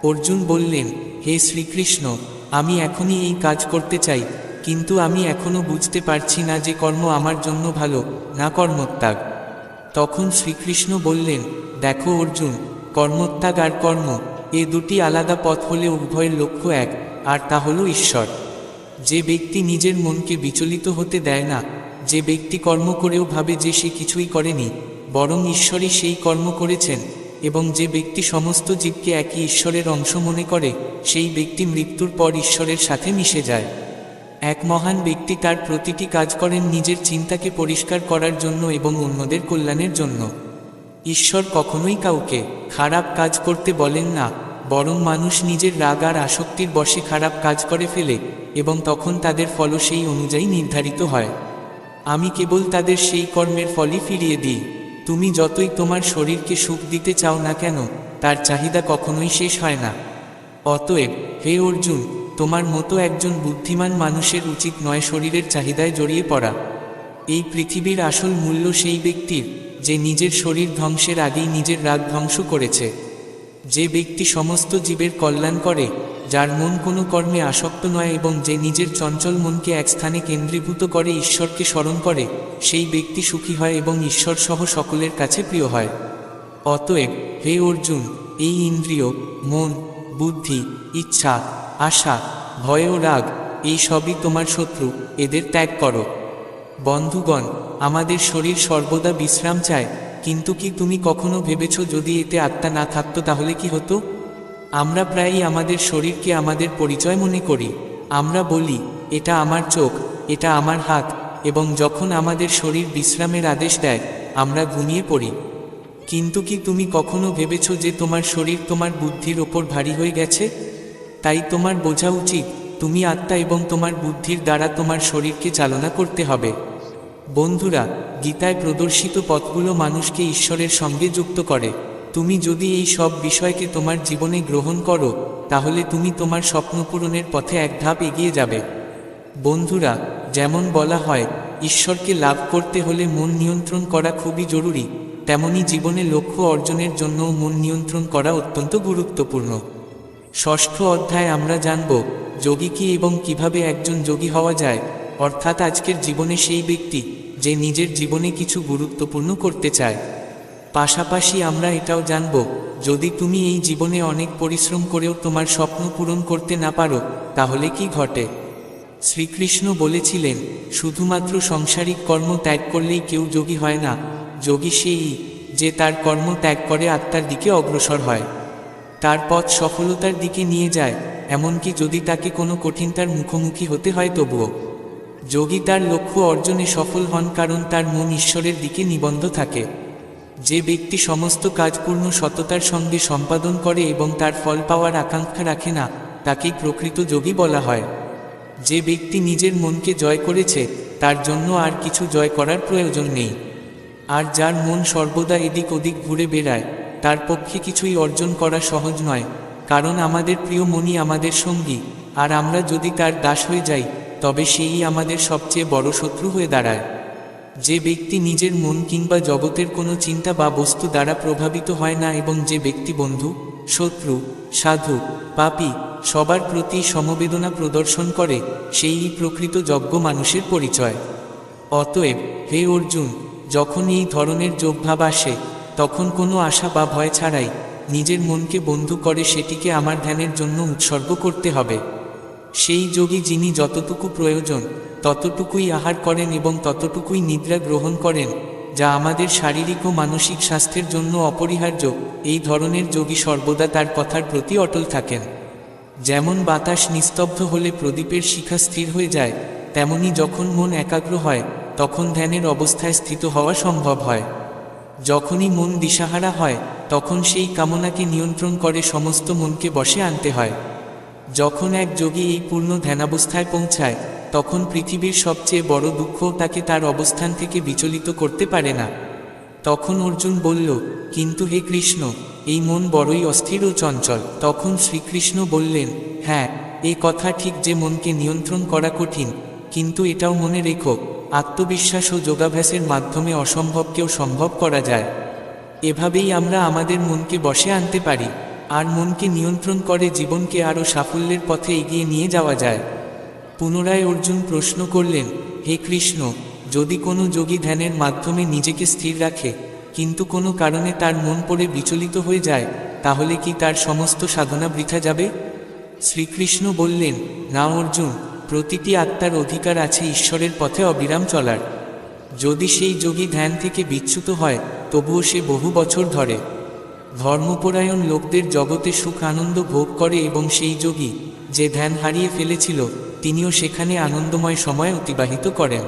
অর্জুন বললেন, হে শ্রীকৃষ্ণ, আমি এখনই এই কাজ করতে চাই, কিন্তু আমি এখনো বুঝতে পারছি না যে কর্ম আমার জন্য ভালো না কর্মত্যাগ। তখন শ্রীকৃষ্ণ বললেন, দেখো অর্জুন, কর্মত্যাগ আর কর্ম এ দুটি আলাদা পথ হলে উভয়ের লক্ষ্য এক, আর তা হলো ঈশ্বর। যে ব্যক্তি নিজের মনকে বিচলিত হতে দেয় না, যে ব্যক্তি কর্ম করেও ভাবে যে সে কিছুই করেনি, বরং ঈশ্বরই সেই কর্ম করেছেন, এবং যে ব্যক্তি সমস্ত জীবকে একই ঈশ্বরের অংশ মনে করে, সেই ব্যক্তি মৃত্যুর পর ঈশ্বরের সাথে মিশে যায়। এক মহান ব্যক্তি তার প্রতিটি কাজ করেন নিজের চিন্তাকে পরিষ্কার করার জন্য এবং অন্যদের কল্যাণের জন্য। ঈশ্বর কখনোই কাউকে খারাপ কাজ করতে বলেন না, বরং মানুষ নিজের রাগ আর আসক্তির বশে খারাপ কাজ করে ফেলে এবং তখন তাদের ফলও সেই অনুযায়ী নির্ধারিত হয়। আমি কেবল তাদের সেই কর্মের ফলই ফিরিয়ে দিই। তুমি যতই তোমার শরীরকে সুখ দিতে চাও না কেন, তার চাহিদা কখনোই শেষ হয় না। অতএব হে অর্জুন, তোমার মতো একজন বুদ্ধিমান মানুষের উচিত নয় শরীরের চাহিদায় জড়িয়ে পড়া। এই পৃথিবীর আসল মূল্য সেই ব্যক্তির যে নিজের শরীর ধ্বংসের আগেই নিজের রাগ ধ্বংস করেছে। যে ব্যক্তি সমস্ত জীবের কল্যাণ করে, যার মন কোনো কর্মে আসক্ত নয় এবং যে নিজের চঞ্চল মনকে এক স্থানে কেন্দ্রীভূত করে ঈশ্বরকে স্মরণ করে, সেই ব্যক্তি সুখী হয় এবং ঈশ্বর সহ সকলের কাছে প্রিয় হয়। অতএব হে অর্জুন, এই ইন্দ্রিয়, মন, বুদ্ধি, ইচ্ছা, আশা, ভয় ও রাগ এই সবই তোমার শত্রু, এদের ত্যাগ করো। বন্ধুগণ, আমাদের শরীর সর্বদা বিশ্রাম চায়, কিন্তু কি তুমি কখনো ভেবেছ যদি এতে আত্মা না থাকতো তাহলে কি হতো? আমরা প্রায়ই আমাদের শরীরকে আমাদের পরিচয় মনে করি। আমরা বলি, এটা আমার চোখ, এটা আমার হাত, এবং যখন আমাদের শরীর বিশ্রামের আদেশ দেয় আমরা ঘুমিয়ে পড়ি। কিন্তু কি তুমি কখনো ভেবেছ যে তোমার শরীর তোমার বুদ্ধির ওপর ভারী হয়ে গেছে? তাই তোমার বোঝা উচিত তুমি আত্মা এবং তোমার বুদ্ধির দ্বারা তোমার শরীরকে চালনা করতে হবে। বন্ধুরা, গীতায় প্রদর্শিত পথগুলো মানুষকে ঈশ্বরের সঙ্গে যুক্ত করে। তুমি যদি এই সব বিষয়কে তোমার জীবনে গ্রহণ করো, তাহলে তুমি তোমার স্বপ্ন পূরণের পথে এক ধাপ এগিয়ে যাবে। বন্ধুরা, যেমন বলা হয়, ঈশ্বরকে লাভ করতে হলে মন নিয়ন্ত্রণ করা খুবই জরুরি, তেমনি জীবনে লক্ষ্য অর্জনের জন্যও মন নিয়ন্ত্রণ করা অত্যন্ত গুরুত্বপূর্ণ। ষষ্ঠ অধ্যায়ে আমরা জানব যোগী কি এবং কিভাবে একজন যোগী হওয়া যায়, অর্থাৎ আজকের জীবনে সেই ব্যক্তি যে নিজের জীবনে কিছু গুরুত্বপূর্ণ করতে চায়। পাশাপাশি আমরা এটাও জানব, যদি তুমি এই জীবনে অনেক পরিশ্রম করেও তোমার স্বপ্ন পূরণ করতে না পারো, তাহলে কি ঘটে। শ্রীকৃষ্ণ বলেছিলেন, শুধুমাত্র সাংসারিক কর্ম ত্যাগ করলেই কেউ যোগী হয় না। যোগী সেই যে তার কর্ম ত্যাগ করে আত্মার দিকে অগ্রসর হয়, তার পথ সফলতার দিকে নিয়ে যায়, এমনকি যদি তাকে কোনো কঠিনতার মুখোমুখি হতে হয় তবুও। যোগী তার লক্ষ্য অর্জনে সফল হন কারণ তার মন ঈশ্বরের দিকে নিবদ্ধ থাকে। যে ব্যক্তি সমস্ত কাজ পূর্ণ সততার সঙ্গে সম্পাদন করে এবং তার ফল পাওয়ার আকাঙ্ক্ষা রাখে না, তাকেই প্রকৃত যোগী বলা হয়। যে ব্যক্তি নিজের মনকে জয় করেছে, তার জন্য আর কিছু জয় করার প্রয়োজন নেই। আর যার মন সর্বদা এদিক ওদিক ঘুরে বেড়ায়, তার পক্ষে কিছুই অর্জন করা সহজ নয়, কারণ আমাদের প্রিয় মনই আমাদের সঙ্গী, আর আমরা যদি তার দাস হয়ে যাই, তবে সেই আমাদের সবচেয়ে বড় শত্রু হয়ে দাঁড়ায়। যে ব্যক্তি নিজের মন কিংবা জগতের কোনো চিন্তা বা বস্তু দ্বারা প্রভাবিত হয় না এবং যে ব্যক্তি বন্ধু, শত্রু, সাধু, পাপী সবার প্রতি সমবেদনা প্রদর্শন করে, সেই প্রকৃত যোগ্য মানুষের পরিচয়। অতএব হে অর্জুন, যখন এই ধরনের যোগভাব আসে, তখন কোনো আশা বা ভয় ছাড়াই নিজের মনকে বন্ধু করে সেটিকে আমার ধ্যানের জন্য উৎসর্গ করতে হবে। সেই যোগী যিনি যতটুকু প্রয়োজন ততটুকুই আহার করেন এবং ততটুকুই নিদ্রা গ্রহণ করেন, যা আমাদের শারীরিক ও মানসিক স্বাস্থ্যের জন্য অপরিহার্য, এই ধরনের যোগী সর্বদা তার কথার প্রতি অটল থাকেন। যেমন বাতাস নিস্তব্ধ হলে প্রদীপের শিখা স্থির হয়ে যায়, তেমনি যখন মন একাগ্র হয় তখন ধ্যানের অবস্থায় স্থিত হওয়া সম্ভব হয়। যখনই মন দিশাহারা হয়, তখন সেই কামনাকে নিয়ন্ত্রণ করে সমস্ত মনকে বশে আনতে হয়। যখন এক যোগী এই পূর্ণ ধ্যানাবস্থায় পৌঁছায়, তখন পৃথিবীর সবচেয়ে বড় দুঃখ তাকে তার অবস্থান থেকে বিচলিত করতে পারে না। তখন অর্জুন বলল, কিন্তু হে কৃষ্ণ, এই মন বড়ই অস্থির ও চঞ্চল। তখন শ্রীকৃষ্ণ বললেন, হ্যাঁ, এ কথা ঠিক যে মনকে নিয়ন্ত্রণ করা কঠিন, কিন্তু এটাও মনে রেখো, আত্মবিশ্বাস ও যোগাভ্যাসের মাধ্যমে অসম্ভবকেও সম্ভব করা যায়। এভাবেই আমরা আমাদের মনকে বশে আনতে পারি, আর মনকে নিয়ন্ত্রণ করে জীবনকে আরও সাফল্যের পথে এগিয়ে নিয়ে যাওয়া যায়। পুনরায় অর্জুন প্রশ্ন করলেন, হে কৃষ্ণ, যদি কোনো যোগী ধ্যানের মাধ্যমে নিজেকে স্থির রাখে, কিন্তু কোনো কারণে তার মন পড়ে বিচলিত হয়ে যায়, তাহলে কি তার সমস্ত সাধনা বৃথা যাবে? শ্রীকৃষ্ণ বললেন, না অর্জুন, প্রতিটি আত্মার অধিকার আছে ঈশ্বরের পথে অবিরাম চলার। যদি সেই যোগী ধ্যান থেকে বিচ্যুত হয়, তবুও সে বহু বছর ধরে ধর্মপরায়ণ লোকদের জগতে সুখ আনন্দ ভোগ করে এবং সেই যোগী যে ধ্যান হারিয়ে ফেলেছিল, তিনিও সেখানে আনন্দময় সময় অতিবাহিত করেন।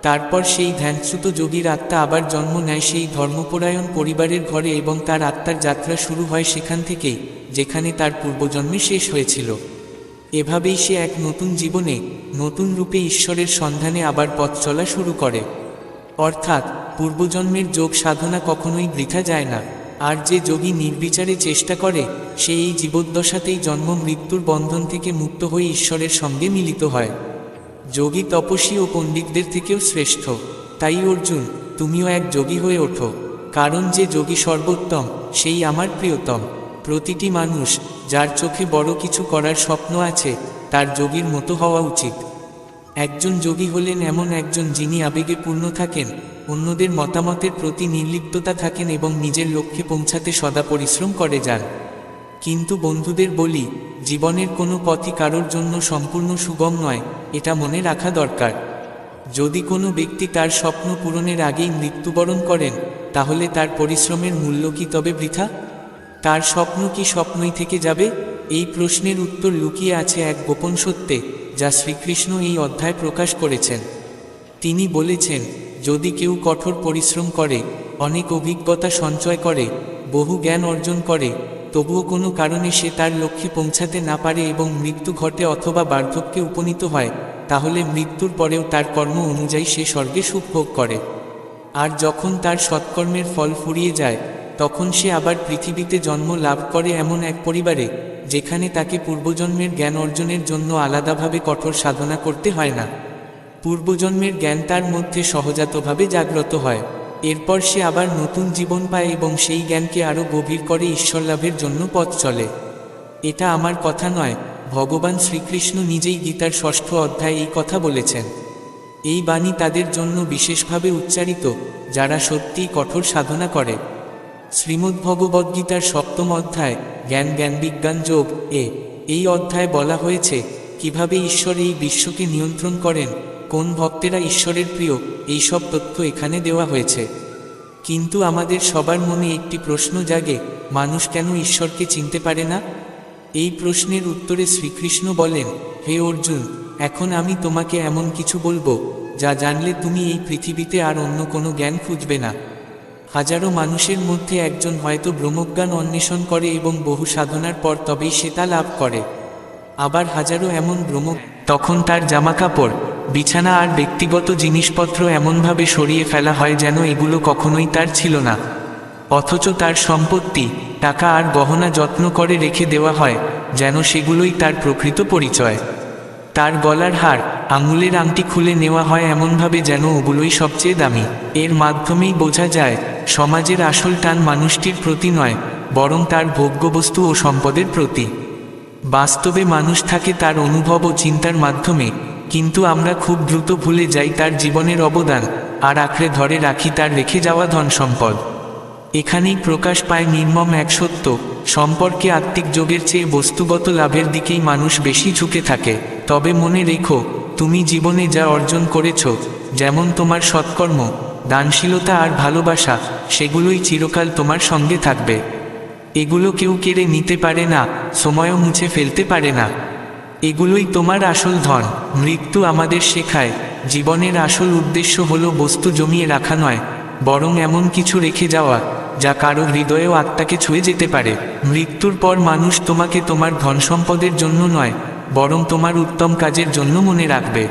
তারপর সেই ধ্যানচ্যুত যোগীর আত্মা আবার জন্ম নেয় সেই ধর্মপরায়ণ পরিবারের ঘরে এবং তার আত্মার যাত্রা শুরু হয় সেখান থেকেই, যেখানে তার পূর্বজন্মে শেষ হয়েছিল। এভাবেই সে এক নতুন জীবনে নতুন রূপে ঈশ্বরের সন্ধানে আবার পথ চলা শুরু করে। অর্থাৎ পূর্বজন্মের যোগ সাধনা কখনোই বৃথা যায় না। আর যে যোগী নির্বিচারে চেষ্টা করে, সে এই জীবদ্দশাতেই জন্ম মৃত্যুর বন্ধন থেকে মুক্ত হয়ে ঈশ্বরের সঙ্গে মিলিত হয়। যোগী তপস্বী ও পণ্ডিতদের থেকেও শ্রেষ্ঠ। তাই অর্জুন, তুমিও এক যোগী হয়ে ওঠো, কারণ যে যোগী সর্বোত্তম, সেই আমার প্রিয়তম। প্রতিটি মানুষ যার চোখে বড় কিছু করার স্বপ্ন আছে, তার যোগীর মতো হওয়া উচিত। একজন যোগী হলেন এমন একজন যিনি আবেগে পূর্ণ থাকেন, অন্যদের মতামতের প্রতি নির্লিপ্ততা থাকেন এবং নিজের লক্ষ্যে পৌঁছাতে সদা পরিশ্রম করে যান। কিন্তু বন্ধুদের বলি, জীবনের কোনো পথই কারোর জন্য সম্পূর্ণ সুগম নয়, এটা মনে রাখা দরকার। যদি কোনো ব্যক্তি তার স্বপ্ন পূরণের আগেই মৃত্যুবরণ করেন, তাহলে তার পরিশ্রমের মূল্য কি তবে বৃথা? তার স্বপ্ন কি স্বপ্নই থেকে যাবে? এই প্রশ্নের উত্তর লুকিয়ে আছে এক গোপন সত্যে, যা শ্রীকৃষ্ণ এই অধ্যায় প্রকাশ করেছেন। তিনি বলেছেন, যদি কেউ কঠোর পরিশ্রম করে, অনেক অভিজ্ঞতা সঞ্চয় করে, বহু জ্ঞান অর্জন করে, তবুও কোনো কারণে সে তার লক্ষ্যে পৌঁছাতে না পারে এবং মৃত্যু ঘটে অথবা বার্ধক্যে উপনীত হয়, তাহলে মৃত্যুর পরেও তার কর্ম অনুযায়ী সে স্বর্গে সুখ ভোগ করে। আর যখন তার সৎকর্মের ফল ফুরিয়ে যায়, তখন সে আবার পৃথিবীতে জন্ম লাভ করে এমন এক পরিবারে, যেখানে তাকে পূর্বজন্মের জ্ঞান অর্জনের জন্য আলাদাভাবে কঠোর সাধনা করতে হয় না। পূর্বজন্মের জ্ঞান তার মধ্যে সহজাতভাবে জাগ্রত হয়। এরপর সে আবার নতুন জীবন পায় এবং সেই জ্ঞানকে আরও গভীর করে ঈশ্বর লাভের জন্য পথ চলে। এটা আমার কথা নয়, ভগবান শ্রীকৃষ্ণ নিজেই গীতার 6ষ্ঠ অধ্যায়ে এই কথা বলেছেন। এই বাণী তাদের জন্য বিশেষভাবে উচ্চারিত যারা সত্যিই কঠোর সাধনা করে। শ্রীমদ্ভগবদ্গীতার 7ম অধ্যায় জ্ঞান জ্ঞানবিজ্ঞান যোগ এই অধ্যায়ে বলা হয়েছে কিভাবে ঈশ্বর এই বিশ্বকে নিয়ন্ত্রণ করেন, কোন ভক্তেরা ঈশ্বরের প্রিয়, এই সব তথ্য এখানে দেওয়া হয়েছে। কিন্তু আমাদের সবার মনে একটি প্রশ্ন জাগে, মানুষ কেন ঈশ্বরকে চিনতে পারে না? এই প্রশ্নের উত্তরে শ্রীকৃষ্ণ বলেন, হে অর্জুন, এখন আমি তোমাকে এমন কিছু বলবো যা জানলে তুমি এই পৃথিবীতে আর অন্য কোনো জ্ঞান খুঁজবে না। হাজারো মানুষের মধ্যে একজন হয়তো ব্রহ্মজ্ঞান অন্বেষণ করে এবং বহু সাধনার পর তবেই সে তা লাভ করে। আবার হাজারো এমন তখন তার জামাকাপড়, বিছানা আর ব্যক্তিগত জিনিসপত্র এমনভাবে সরিয়ে ফেলা হয় যেন এগুলো কখনোই তার ছিল না। অথচ তার সম্পত্তি, টাকা আর গহনা যত্ন করে রেখে দেওয়া হয় যেন সেগুলোই তার প্রকৃত পরিচয়। তার গলার হার, আঙুলের আংটি খুলে নেওয়া হয় এমনভাবে যেন ওগুলোই সবচেয়ে দামি। এর মাধ্যমেই বোঝা যায় সমাজের আসল টান মানুষটির প্রতি নয়, বরং তার ভোগ্যবস্তু ও সম্পদের প্রতি। বাস্তবে মানুষ থাকে তার অনুভব ও চিন্তার মাধ্যমে, কিন্তু আমরা খুব দ্রুত ভুলে যাই তার জীবনের অবদান আর আঁকড়ে ধরে রাখি তার রেখে যাওয়া ধন সম্পদ। এখানেই প্রকাশ পায় নির্মম এক সত্য, সম্পর্কে আত্মিক যোগের চেয়ে বস্তুগত লাভের দিকেই মানুষ বেশি ঝুঁকে থাকে। তবে মনে রেখো, তুমি জীবনে যা অর্জন করেছ, যেমন তোমার সৎকর্ম, দানশীলতা আর ভালোবাসা, সেগুলোই চিরকাল তোমার সঙ্গে থাকবে। এগুলো কেউ কেড়ে নিতে পারে না, সময়ও মুছে ফেলতে পারে না। এগুলোই তোমার আসল ধন। মৃত্যু আমাদের শেখায় জীবনের আসল উদ্দেশ্য হলো বস্তু জমিয়ে রাখা নয়, বরং এমন কিছু রেখে যাওয়া যা কারো হৃদয়ে ও আত্মাকে ছুঁয়ে যেতে পারে। মৃত্যুর পর মানুষ তোমাকে তোমার ধন সম্পদের জন্য নয়, বরং তোমার উত্তম কাজের জন্য মনে রাখবে।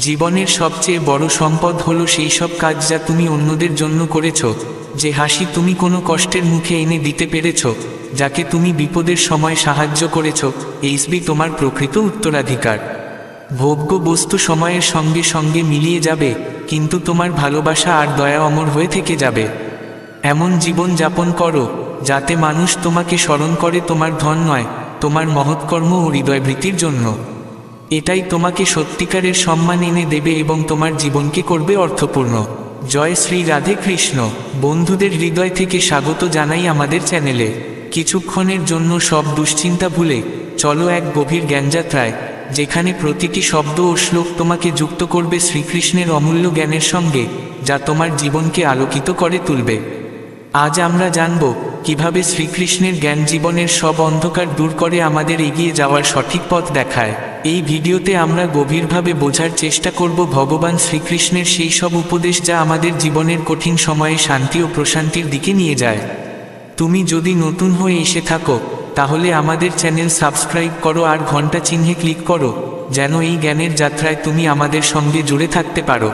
জীবনের সবচেয়ে বড় সম্পদ হলো সেই সব কাজ যা তুমি অন্যদের জন্য করেছ, যে হাসি তুমি কোনো কষ্টের মুখে এনে দিতে পেরেছ, যাকে তুমি বিপদের সময় সাহায্য করেছ, এইসবই তোমার প্রকৃত উত্তরাধিকার। ভোগ্য বস্তু সময়ের সঙ্গে সঙ্গে মিলিয়ে যাবে, কিন্তু তোমার ভালোবাসা আর দয়া অমর হয়ে থেকে যাবে। এমন জীবন যাপন করো যাতে মানুষ তোমাকে স্মরণ করে তোমার ধন নয়, তোমার মহৎকর্ম ও হৃদয়বৃত্তির জন্য। এটাই তোমাকে সত্যিকারের সম্মান এনে দেবে এবং তোমার জীবনকে করবে অর্থপূর্ণ। জয় শ্রী রাধে কৃষ্ণ। বন্ধুদের হৃদয় থেকে স্বাগত জানাই আমাদের চ্যানেলে। কিছুক্ষণের জন্য সব দুশ্চিন্তা ভুলে চলো এক গভীর জ্ঞানযাত্রায়, যেখানে প্রতিটি শব্দ ও শ্লোক তোমাকে যুক্ত করবে শ্রীকৃষ্ণের অমূল্য জ্ঞানের সঙ্গে, যা তোমার জীবনকে আলোকিত করে তুলবে। আজ আমরা জানব কিভাবে শ্রীকৃষ্ণের জ্ঞান জীবনের সব অন্ধকার দূর করে আমাদের এগিয়ে যাওয়ার সঠিক পথ দেখায়। এই ভিডিওতে আমরা গভীরভাবে বোঝার চেষ্টা করব ভগবান শ্রীকৃষ্ণের সেই সব উপদেশ যা আমাদের জীবনের কঠিন সময়ে শান্তি ও প্রশান্তির দিকে নিয়ে যায়। তুমি যদি নতুন হয়ে এসে থাকো, তাহলে আমাদের চ্যানেল সাবস্ক্রাইব করো আর ঘন্টা চিহ্নে ক্লিক করো, যেন এই জ্ঞানের যাত্রায় তুমি আমাদের সঙ্গে জুড়ে থাকতে পারো।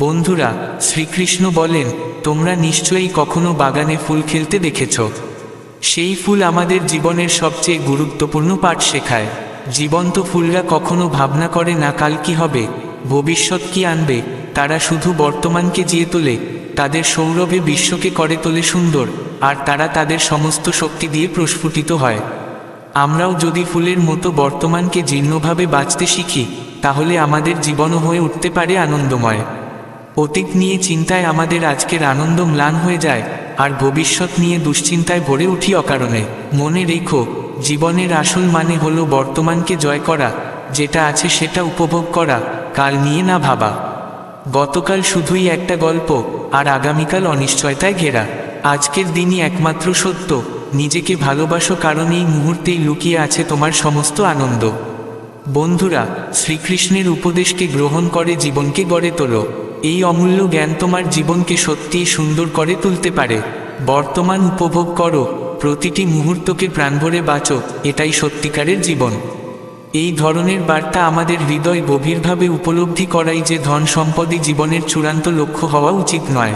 বন্ধুরা, শ্রীকৃষ্ণ বলেন, তোমরা নিশ্চয়ই কখনো বাগানে ফুল খেলতে দেখেছ। সেই ফুল আমাদের জীবনের সবচেয়ে গুরুত্বপূর্ণ পাঠ শেখায়। জীবন্ত ফুলরা কখনো ভাবনা করে না কাল কি হবে, ভবিষ্যৎ কি আনবে। তারা শুধু বর্তমানকে জিয়ে তোলে, তাদের সৌরভে বিশ্বকে করে তোলে সুন্দর, আর তারা তাদের সমস্ত শক্তি দিয়ে প্রস্ফুটিত হয়। আমরাও যদি ফুলের মতো বর্তমানকে জীর্ণভাবে বাঁচতে শিখি, তাহলে আমাদের জীবনও হয়ে উঠতে পারে আনন্দময়। অতীত নিয়ে চিন্তায় আমাদের আজকের আনন্দ ম্লান হয়ে যায়, আর ভবিষ্যৎ নিয়ে দুশ্চিন্তায় ভরে উঠি অকারণে। মনে রেখো, জীবনের আসল মানে হলো বর্তমানকে জয় করা, যেটা আছে সেটা উপভোগ করা, কাল নিয়ে না ভাবা। গতকাল শুধুই একটা গল্প, আর আগামীকাল অনিশ্চয়তায় ঘেরা। আজকের দিনই একমাত্র সত্য। নিজেকে ভালোবাসো, কারণ এই মুহূর্তেই লুকিয়ে আছে তোমার সমস্ত আনন্দ। বন্ধুরা, শ্রীকৃষ্ণের উপদেশকে গ্রহণ করে জীবনকে গড়ে তোলো। এই অমূল্য জ্ঞান তোমার জীবনকে সত্যিই সুন্দর করে তুলতে পারে। বর্তমান উপভোগ করো, প্রতিটি মুহূর্তকে প্রাণভরে বাঁচো, এটাই সত্যিকারের জীবন। এই ধরনের বার্তা আমাদের হৃদয় গভীরভাবে উপলব্ধি করাই যে ধন সম্পদই জীবনের চূড়ান্ত লক্ষ্য হওয়া উচিত নয়।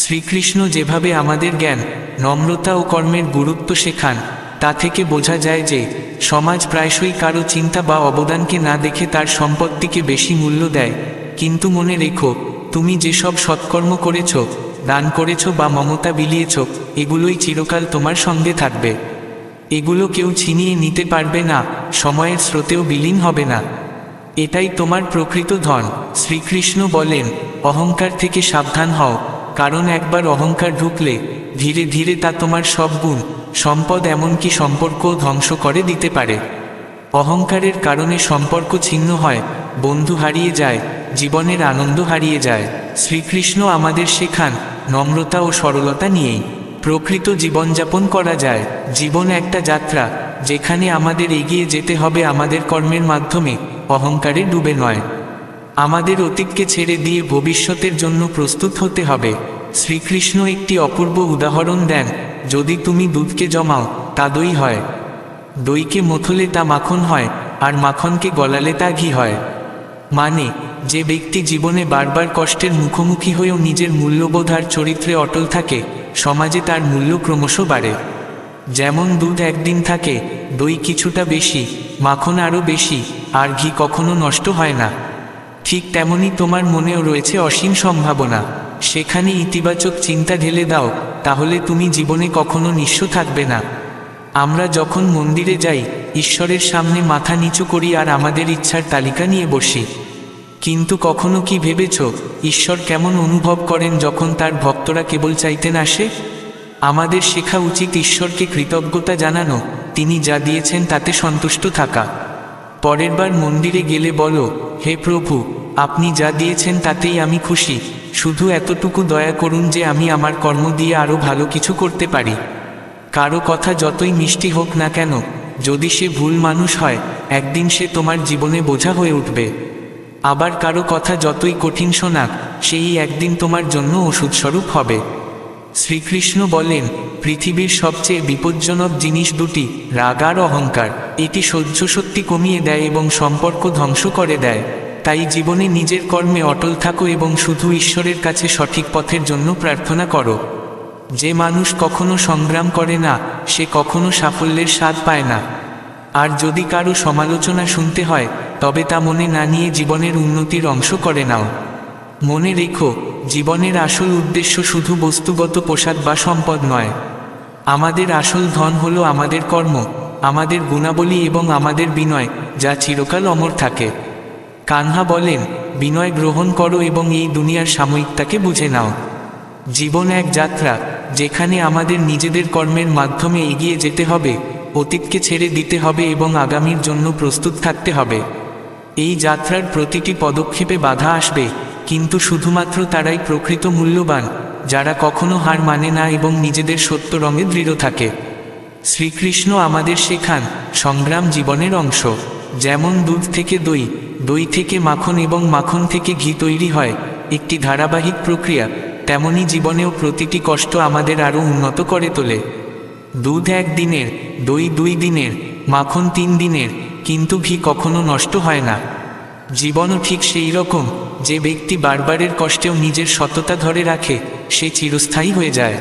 শ্রীকৃষ্ণ যেভাবে আমাদের জ্ঞান, নম্রতা ও কর্মের গুরুত্ব শেখান, তা থেকে বোঝা যায় যে সমাজ প্রায়শই কারো চিন্তা বা অবদানকে না দেখে তার সম্পত্তিকে বেশি মূল্য দেয়। কিন্তু মনে রেখো, তুমি যেসব সৎকর্ম করেছ, দান করেছ বা মমতা বিলিয়েছ, এগুলোই চিরকাল তোমার সঙ্গে থাকবে। এগুলো কেউ ছিনিয়ে নিতে পারবে না, সময়ের স্রোতেও বিলীন হবে না। এটাই তোমার প্রকৃত ধন। শ্রীকৃষ্ণ বলেন, অহংকার থেকে সাবধান হও, কারণ একবার অহংকার ঢুকলে ধীরে ধীরে তা তোমার সব গুণ, সম্পদ এমনকি সম্পর্কও ধ্বংস করে দিতে পারে। অহংকারের কারণে সম্পর্ক ছিন্ন হয়, বন্ধু হারিয়ে যায়, জীবনের আনন্দ হারিয়ে যায়। শ্রীকৃষ্ণ আমাদের শেখান, নম্রতা ও সরলতা নিয়েই প্রকৃত জীবনযাপন করা যায়। জীবন একটা যাত্রা, যেখানে আমাদের এগিয়ে যেতে হবে আমাদের কর্মের মাধ্যমে, অহংকারে ডুবে নয়। আমাদের অতীতকে ছেড়ে দিয়ে ভবিষ্যতের জন্য প্রস্তুত হতে হবে। শ্রীকৃষ্ণ একটি অপূর্ব উদাহরণ দেন, যদি তুমি দুধকে জমাও, তা দই হয়। দইকে মথলে তা মাখন হয়, আর মাখনকে গলালে তা ঘি হয়। মানে, যে ব্যক্তি জীবনে বারবার কষ্টের মুখোমুখি হয়েও নিজের মূল্যবোধ আর চরিত্রে অটল থাকে, সমাজে তার মূল্য ক্রমশ বাড়ে। যেমন দুধ একদিন থাকে, দই কিছুটা বেশি, মাখন আরও বেশি, আর ঘি কখনো নষ্ট হয় না। ঠিক তেমনি তোমার মনেও রয়েছে অসীম সম্ভাবনা। সেখানে ইতিবাচক চিন্তা ঢেলে দাও, তাহলে তুমি জীবনে কখনো নিঃস্ব থাকবে না। আমরা যখন মন্দিরে যাই, ঈশ্বরের সামনে মাথা নিচু করি আর আমাদের ইচ্ছার তালিকা নিয়ে বসি। কিন্তু কখনো কি ভেবেছ, ঈশ্বর কেমন অনুভব করেন যখন তার ভক্তরা কেবল চাইতেন আসে? আমাদের শেখা উচিত ঈশ্বরকে কৃতজ্ঞতা জানানো, তিনি যা দিয়েছেন তাতে সন্তুষ্ট থাকা। পরের বার মন্দিরে গেলে বলো, হে প্রভু, আপনি যা দিয়েছেন তাতেই আমি খুশি, শুধু এতটুকু দয়া করুন যে আমি আমার কর্ম দিয়ে আরও ভালো কিছু করতে পারি। কারো কথা যতই মিষ্টি হোক না কেন, যদি সে ভুল মানুষ হয়, একদিন সে তোমার জীবনে বোঝা হয়ে উঠবে। আবার কারো কথা যতই কঠিন শোনাক, সেই একদিন তোমার জন্য ওষুধস্বরূপ হবে। শ্রীকৃষ্ণ বলেন, পৃথিবীর সবচেয়ে বিপজ্জনক জিনিস দুটি, রাগ আর অহংকার। এটি সহ্যশক্তি কমিয়ে দেয় এবং সম্পর্ক ধ্বংস করে দেয়। তাই জীবনে নিজের কর্মে অটল থাকো এবং শুধু ঈশ্বরের কাছে সঠিক পথের জন্য প্রার্থনা করো। যে মানুষ কখনো সংগ্রাম করে না, সে কখনো সাফল্যের স্বাদ পায় না। আর যদি কারো সমালোচনা শুনতে হয়, তবে তা মনে না নিয়ে জীবনের উন্নতির অংশ করে নাও। মনে রেখো, জীবনের আসল উদ্দেশ্য শুধু বস্তুগত পোশাক বা সম্পদ নয়। আমাদের আসল ধন হলো আমাদের কর্ম, আমাদের গুণাবলী এবং আমাদের বিনয়, যা চিরকাল অমর থাকে। কানহা বলেন, বিনয় গ্রহণ করো এবং এই দুনিয়ার সাময়িকতাকে বুঝে নাও। জীবন এক যাত্রা, যেখানে আমাদের নিজেদের কর্মের মাধ্যমে এগিয়ে যেতে হবে, অতীতকে ছেড়ে দিতে হবে এবং আগামীর জন্য প্রস্তুত থাকতে হবে। এই যাত্রার প্রতিটি পদক্ষেপে বাধা আসবে, কিন্তু শুধুমাত্র তারাই প্রকৃত মূল্যবান, যারা কখনো হার মানে না এবং নিজেদের সত্য রঙে দৃঢ় থাকে। শ্রীকৃষ্ণ আমাদের শেখান, সংগ্রাম জীবনের অংশ। যেমন দুধ থেকে দই, দই থেকে মাখন এবং মাখন থেকে ঘি তৈরি হয়, একটি ধারাবাহিক প্রক্রিয়া, তেমনি জীবনেও প্রতিটি কষ্ট আমাদের আরও উন্নত করে তোলে। দুধ একদিনের, দই 2 দিনের, মাখন 3 দিনের, কিন্তু ঘি কখনো নষ্ট হয় না। জীবনও ঠিক সেই রকম, যে ব্যক্তি বারবারের কষ্টেও নিজের সততা ধরে রাখে, সে চিরস্থায়ী হয়ে যায়।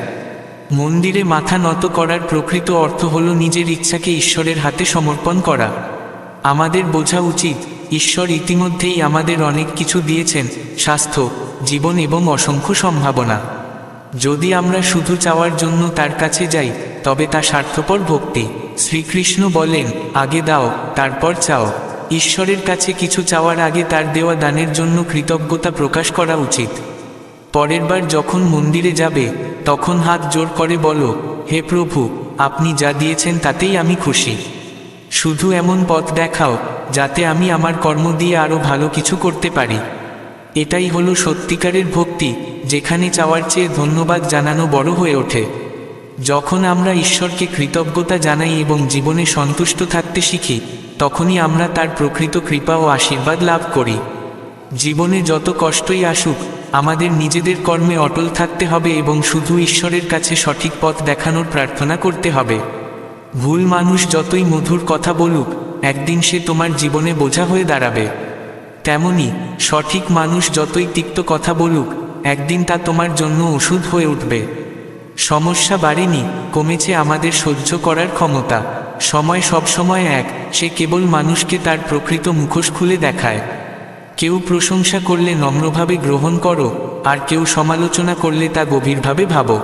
মন্দিরে মাথা নত করার প্রকৃত অর্থ হল নিজের ইচ্ছাকে ঈশ্বরের হাতে সমর্পণ করা। আমাদের বোঝা উচিত, ঈশ্বর ইতিমধ্যেই আমাদের অনেক কিছু দিয়েছেন, স্বাস্থ্য, জীবন এবং অসংখ্য সম্ভাবনা। যদি আমরা শুধু চাওয়ার জন্য তার কাছে যাই, তবে তা স্বার্থপর ভক্তি। শ্রীকৃষ্ণ বলেন, আগে দাও, তারপর চাও। ঈশ্বরের কাছে কিছু চাওয়ার আগে তার দেওয়া দানের জন্য কৃতজ্ঞতা প্রকাশ করা উচিত। পরের বার যখন মন্দিরে যাবে, তখন হাত জোর করে বলো, হে প্রভু, আপনি যা দিয়েছেন তাতেই আমি খুশি। শুধু এমন পথ দেখাও, যাতে আমি আমার কর্ম দিয়ে আরও ভালো কিছু করতে পারি। এটাই হলো সত্যিকারের ভক্তি, যেখানে চাওয়ার চেয়ে ধন্যবাদ জানানো বড় হয়ে ওঠে। যখন আমরা ঈশ্বরকে কৃতজ্ঞতা জানাই এবং জীবনে সন্তুষ্ট থাকতে শিখি, তখনই আমরা তার প্রকৃত কৃপা ও আশীর্বাদ লাভ করি। জীবনে যত কষ্টই আসুক, আমাদের নিজেদের কর্মে অটল থাকতে হবে এবং শুধু ঈশ্বরের কাছে সঠিক পথ দেখানোর প্রার্থনা করতে হবে। ভুল মানুষ যতই মধুর কথা বলুক, একদিন সে তোমার জীবনে বোঝা হয়ে দাঁড়াবে। তেমনি সঠিক মানুষ যতই তিক্ত কথা বলুক, একদিন তা তোমার জন্য ওষুধ হয়ে উঠবে। সমস্যা বাড়েনি, কমেছে আমাদের সহ্য করার ক্ষমতা। সময় সবসময় এক, সে কেবল মানুষকে তার প্রকৃত মুখোশ খুলে দেখায়। কেউ প্রশংসা করলে নম্রভাবে গ্রহণ করো, আর কেউ সমালোচনা করলে তা গভীরভাবে ভাবো।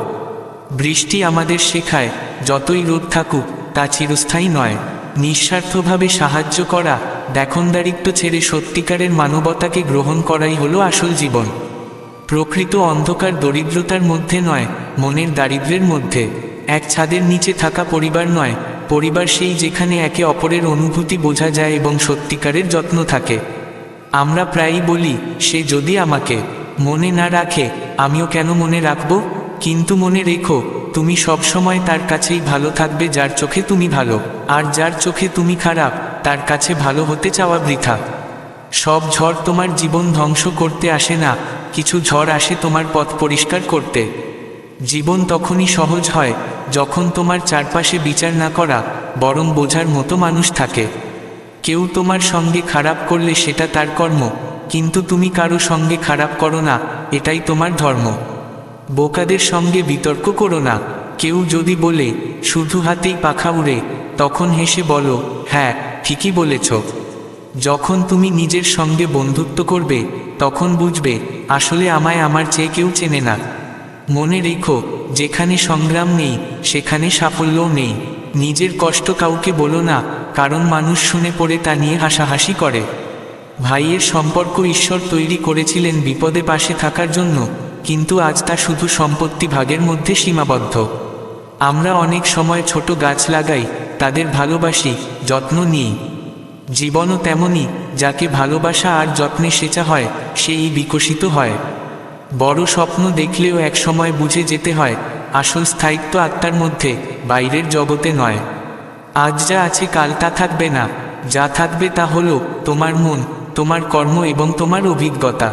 বৃষ্টি আমাদের শেখায়, যতই রোদ থাকুক তা চিরস্থায়ী নয়। নিঃস্বার্থভাবে সাহায্য করা, দেখনদারিত্ব ছেড়ে সত্যিকারের মানবতাকে গ্রহণ করাই হলো আসল জীবন। প্রকৃত অন্ধকার দরিদ্রতার মধ্যে নয়, মনের দারিদ্র্যের মধ্যে। এক ছাদের নিচে থাকা পরিবার নয়, পরিবার সেই যেখানে একে অপরের অনুভূতি বোঝা যায় এবং সত্যিকারের যত্ন থাকে। আমরা প্রায়ই বলি, সে যদি আমাকে মনে না রাখে আমিও কেন মনে রাখব? কিন্তু মনে রেখো, তুমি সবসময় তার কাছেই ভালো থাকবে যার চোখে তুমি ভালো, আর যার চোখে তুমি খারাপ তার কাছে ভালো হতে চাওয়া বৃথা। সব ঝড় তোমার জীবন ধ্বংস করতে আসে না, কিছু ঝড় আসে তোমার পথ পরিষ্কার করতে। জীবন তখনই সহজ হয় যখন তোমার চারপাশে বিচার না করা, বরং বোঝার মতো মানুষ থাকে। কেউ তোমার সঙ্গে খারাপ করলে সেটা তার কর্ম, কিন্তু তুমি কারো সঙ্গে খারাপ করো না, এটাই তোমার ধর্ম। বোকাদের সঙ্গে বিতর্ক করো না। কেউ যদি বলে শুধু হাতেই পাখা উড়ে, তখন হেসে বলো, হ্যাঁ ঠিকই বলেছ। যখন তুমি নিজের সঙ্গে বন্ধুত্ব করবে, তখন বুঝবে আসলে আমায় আমার চেয়ে কেউ চেনে না। মনে রেখো, যেখানে সংগ্রাম নেই সেখানে সাফল্যও নেই। নিজের কষ্ট কাউকে বলো না, কারণ মানুষ শুনে পড়ে তা নিয়ে হাসাহাসি করে। ভাইয়ের সম্পর্ক ঈশ্বর তৈরি করেছিলেন বিপদে পাশে থাকার জন্য, কিন্তু আজ তা শুধু সম্পত্তি ভাগের মধ্যে সীমাবদ্ধ। আমরা অনেক সময় ছোট গাছ লাগাই, তাদের ভালোবাসি, যত্ন নিই। জীবনও তেমনই, যাকে ভালোবাসা আর যত্নে সেচা হয় সেই বিকশিত হয়। বড় স্বপ্ন দেখলেও এক সময় বুঝে যেতে হয়, আসল স্থায়িত্ব আত্মার মধ্যে, বাইরের জগতে নয়। আজ যা আছে কাল তা থাকবে না, যা থাকবে তা হলো তোমার মন, তোমার কর্ম এবং তোমার অভিজ্ঞতা।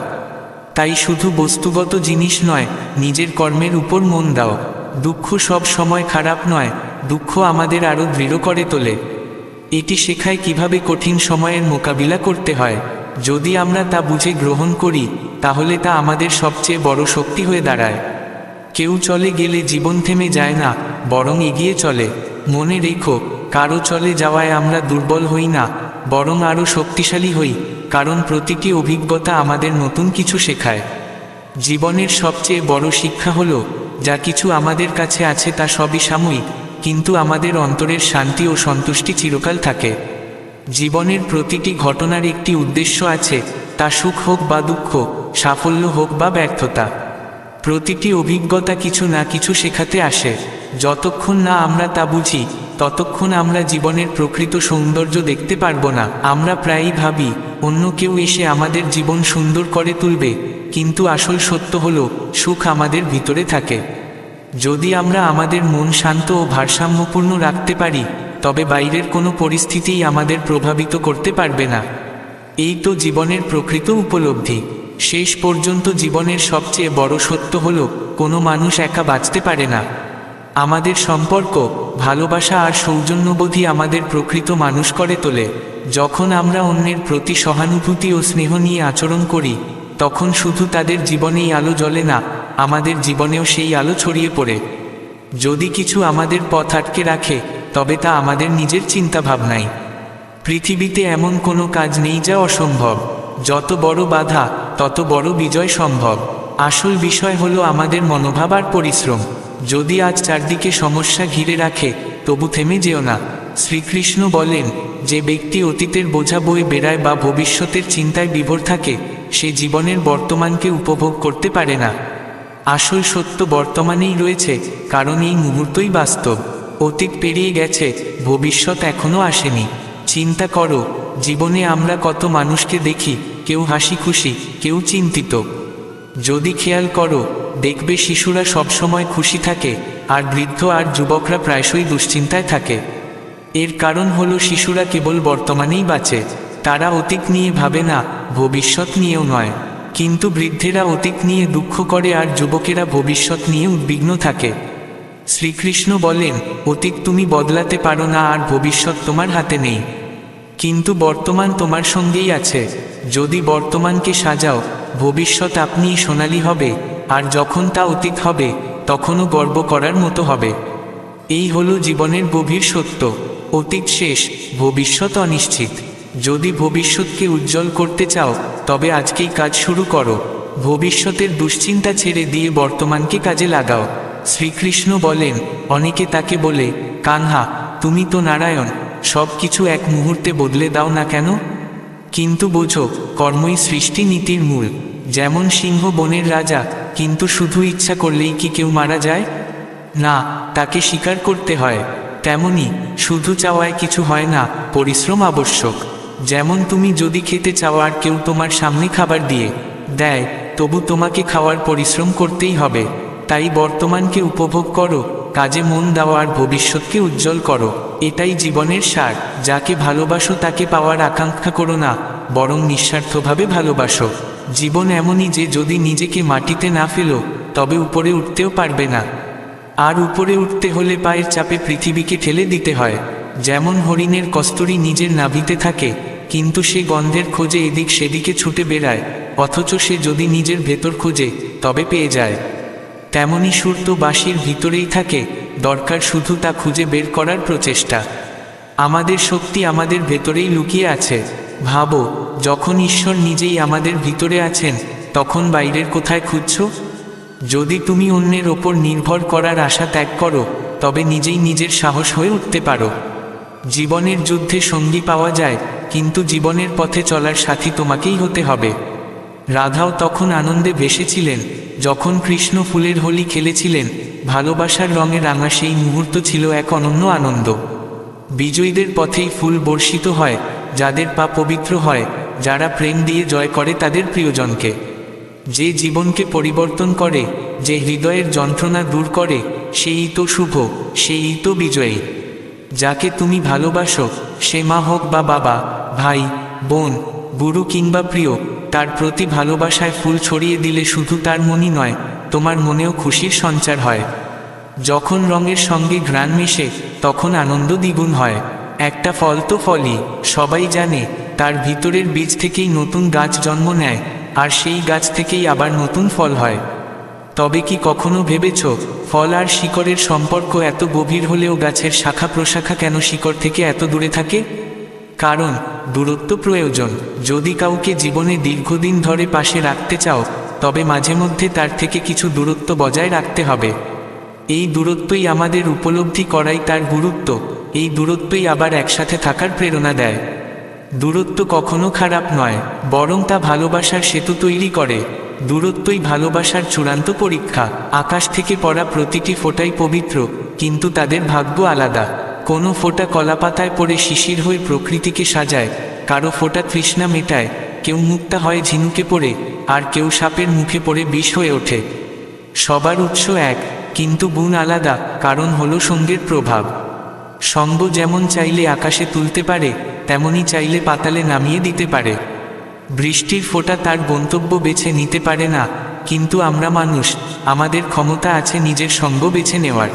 তাই শুধু বস্তুগত জিনিস নয়, নিজের কর্মের উপর মন দাও। দুঃখ সব সময় খারাপ নয়, দুঃখ আমাদের আরও দৃঢ় করে তোলে। এটি শেখায় কিভাবে কঠিন সময়ের মোকাবিলা করতে হয়। যদি আমরা তা বুঝে গ্রহণ করি, তাহলে তা আমাদের সবচেয়ে বড় শক্তি হয়ে দাঁড়ায়। কেউ চলে গেলে জীবন থেমে যায় না, বরং এগিয়ে চলে। মনে রেখো, কারো চলে যাওয়ায় আমরা দুর্বল হই না, বরং আরও শক্তিশালী হই, কারণ প্রতিটি অভিজ্ঞতা আমাদের নতুন কিছু শেখায়। জীবনের সবচেয়ে বড় শিক্ষা হলো, যা কিছু আমাদের কাছে আছে তা সবই সাময়িক, কিন্তু আমাদের অন্তরের শান্তি ও সন্তুষ্টি চিরকাল থাকে। জীবনের প্রতিটি ঘটনার একটি উদ্দেশ্য আছে, তা সুখ হোক বা দুঃখ, সাফল্য হোক বা ব্যর্থতা। প্রতিটি অভিজ্ঞতা কিছু না কিছু শেখাতে আসে। যতক্ষণ না আমরা তা বুঝি, ততক্ষণ আমরা জীবনের প্রকৃত সৌন্দর্য দেখতে পারবো না। আমরা প্রায়ই ভাবি অন্য কেউ এসে আমাদের জীবন সুন্দর করে তুলবে, কিন্তু আসল সত্য হলো সুখ আমাদের ভিতরে থাকে। যদি আমরা আমাদের মন শান্ত ও ভারসাম্যপূর্ণ রাখতে পারি, তবে বাইরের কোনো পরিস্থিতিই আমাদের প্রভাবিত করতে পারবে না। এই তো জীবনের প্রকৃত উপলব্ধি। শেষ পর্যন্ত জীবনের সবচেয়ে বড় সত্য হলো, কোনো মানুষ একা বাঁচতে পারে না। আমাদের সম্পর্ক, ভালোবাসা আর সৌজন্যবোধই আমাদের প্রকৃত মানুষ করে তোলে। যখন আমরা অন্যের প্রতি সহানুভূতি ও স্নেহ নিয়ে আচরণ করি, তখন শুধু তাদের জীবনেই আলো জ্বলে না, আমাদের জীবনেও সেই আলো ছড়িয়ে পড়ে। যদি কিছু আমাদের পথ আটকে রাখে, তবে তা আমাদের নিজের চিন্তাভাবনাই। পৃথিবীতে এমন কোনো কাজ নেই যা অসম্ভব। যত বড় বাধা, তত বড় বিজয় সম্ভব। আসল বিষয় হলো আমাদের মনোভাব আর পরিশ্রম। যদি আজ চারদিকে সমস্যা ঘিরে রাখে, তবু থেমে যেও না। শ্রীকৃষ্ণ বলেন, যে ব্যক্তি অতীতের বোঝা বয়ে বেড়ায় বা ভবিষ্যতের চিন্তায় বিভোর থাকে, সে জীবনের বর্তমানকে উপভোগ করতে পারে না। আসল সত্য বর্তমানেই রয়েছে, কারণ এই মুহূর্তই বাস্তব। অতীত পেরিয়ে গেছে, ভবিষ্যৎ এখনও আসেনি। চিন্তা করো, জীবনে আমরা কত মানুষকে দেখি, কেউ হাসি খুশি, কেউ চিন্তিত। যদি খেয়াল করো, দেখবে শিশুরা সবসময় খুশি থাকে, আর বৃদ্ধ আর যুবকরা প্রায়শই দুশ্চিন্তায় থাকে। এর কারণ হলো শিশুরা কেবল বর্তমানেই বাঁচে। তারা অতীত নিয়ে ভাবে না, ভবিষ্যৎ নিয়েও নয়। কিন্তু বৃদ্ধেরা অতীত নিয়ে দুঃখ করে আর যুবকেরা ভবিষ্যৎ নিয়ে উদ্বিগ্ন থাকে। শ্রীকৃষ্ণ বলেন, অতীত তুমি বদলাতে পারো না আর ভবিষ্যৎ তোমার হাতে নেই, কিন্তু বর্তমান তোমার সঙ্গেই আছে। যদি বর্তমানকে সাজাও, ভবিষ্যৎ আপনিই সোনালী হবে, আর যখন তা অতীত হবে, তখনও গর্ব করার মতো হবে। এই হলো জীবনের গভীর সত্য। অতীত শেষ, ভবিষ্যৎ অনিশ্চিত। যদি ভবিষ্যৎকে উজ্জ্বল করতে চাও, তবে আজকেই কাজ শুরু করো। ভবিষ্যতের দুশ্চিন্তা ছেড়ে দিয়ে বর্তমানকে কাজে লাগাও। শ্রীকৃষ্ণ বলেন, অনেকে তাকে বলে, কানহা, তুমি তো নারায়ণ, সব কিছু এক মুহূর্তে বদলে দাও না কেন? কিন্তু বোঝো, কর্মই সৃষ্টি নীতির মূল। যেমন সিংহ বনের রাজা, কিন্তু শুধু ইচ্ছা করলেই কি কেউ মারা যায়? না, তাকে স্বীকার করতে হয়। তেমনি শুধু চাওয়ায় কিছু হয় না, পরিশ্রম আবশ্যক। যেমন তুমি যদি খেতে চাও আর কেউ তোমার সামনে খাবার দিয়ে দেয়, তবু তোমাকে খাওয়ার পরিশ্রম করতেই হবে। তাই বর্তমানকে উপভোগ করো, কাজে মন দাও আর ভবিষ্যৎকে উজ্জ্বল করো। এটাই জীবনের সার। যাকে ভালোবাসো তাকে পাওয়ার আকাঙ্ক্ষা করো না, বরং নিঃস্বার্থভাবে ভালোবাসো। জীবন এমনই যে যদি নিজেকে মাটিতে না ফেলো, তবে উপরে উঠতেও পারবে না। আর উপরে উঠতে হলে পায়ের চাপে পৃথিবীকে ঠেলে দিতে হয়। যেমন হরিণের কস্তুরী নিজের নাভিতে থাকে, কিন্তু সে গন্ধের খোঁজে এদিক সেদিকে ছুটে বেড়ায়, অথচ সে যদি নিজের ভেতর খোঁজে, তবে পেয়ে যায়। তেমনি সুর তো বাঁশির ভিতরেই থাকে, দরকার শুধু তা খুঁজে বের করার প্রচেষ্টা। আমাদের শক্তি আমাদের ভেতরেই লুকিয়ে আছে। ভাবো, যখন ঈশ্বর নিজেই আমাদের ভিতরে আছেন, তখন বাইরের কোথায় খুঁজছো? যদি তুমি অন্যের ওপর নির্ভর করার আশা ত্যাগ করো, তবে নিজেই নিজের সাহস হয়ে উঠতে পারো। জীবনের যুদ্ধে সঙ্গী পাওয়া যায়, কিন্তু জীবনের পথে চলার সাথী তোমাকেই হতে হবে। রাধাও তখন আনন্দে ভেসেছিলেন, যখন কৃষ্ণ ফুলের হোলি খেলেছিলেন। ভালোবাসার রঙে রাঙা সেই মুহূর্ত ছিল এক অনন্য আনন্দ। বিজয়ীদের পথেই ফুল বর্ষিত হয়, যাদের পা পবিত্র হয়, যারা প্রেম দিয়ে জয় করে তাদের প্রিয়জনকে। যে জীবনকে পরিবর্তন করে, যে হৃদয়ের যন্ত্রণা দূর করে, সেই তো শুভ, সেই তো বিজয়ী। যাকে তুমি ভালোবাসো, সে মা হোক বা বাবা, ভাই, বোন, গুরু কিংবা প্রিয়, তার প্রতি ভালোবাসায় ফুল ছড়িয়ে দিলে শুধু তার মনই নয়, তোমার মনেও খুশির সঞ্চার হয়। যখন রঙের সঙ্গে ঘ্রাণ মেশে, তখন আনন্দ দ্বিগুণ হয়। একটা ফল তো ফলই, সবাই জানে, তার ভিতরের বীজ থেকেই নতুন গাছ জন্ম নেয়, আর সেই গাছ থেকেই আবার নতুন ফল হয়। তবে কি কখনো ভেবেছ, ফল আর শিকড়ের সম্পর্ক এত গভীর হলেও গাছের শাখা প্রশাখা কেন শিকড় থেকে এত দূরে থাকে? কারণ দূরত্ব প্রয়োজন। যদি কাউকে জীবনে দীর্ঘদিন ধরে পাশে রাখতে চাও, তবে মাঝে মধ্যে তার থেকে কিছু দূরত্ব বজায় রাখতে হবে। এই দূরত্বই আমাদের উপলব্ধি করাই তার গুরুত্ব। এই দূরত্বই আবার একসাথে থাকার প্রেরণা দেয়। দূরত্ব কখনো খারাপ নয়, বরং তা ভালোবাসার সেতু তৈরি করে। দূরত্বই ভালোবাসার চূড়ান্ত পরীক্ষা। আকাশ থেকে পড়া প্রতিটি ফোঁটাই পবিত্র, কিন্তু তাদের ভাগ্য আলাদা। কোনো ফোঁটা কলাপাতায় পড়ে শিশির হয়ে প্রকৃতিকে সাজায়, কারো ফোঁটা তৃষ্ণা মেটায়, কেউ মুক্তা হয় ঝিনুকে পড়ে, আর কেউ সাপের মুখে পড়ে বিষ হয়ে ওঠে। সবার উৎস এক, কিন্তু গুণ আলাদা, কারণ হলো সঙ্গের প্রভাব। সঙ্গ যেমন চাইলে আকাশে তুলতে পারে, তেমনি চাইলে পাতালে নামিয়ে দিতে পারে। বৃষ্টির ফোঁটা তার গন্তব্য বেছে নিতে পারে না, কিন্তু আমরা মানুষ, আমাদের ক্ষমতা আছে নিজের সঙ্গ বেছে নেওয়ার।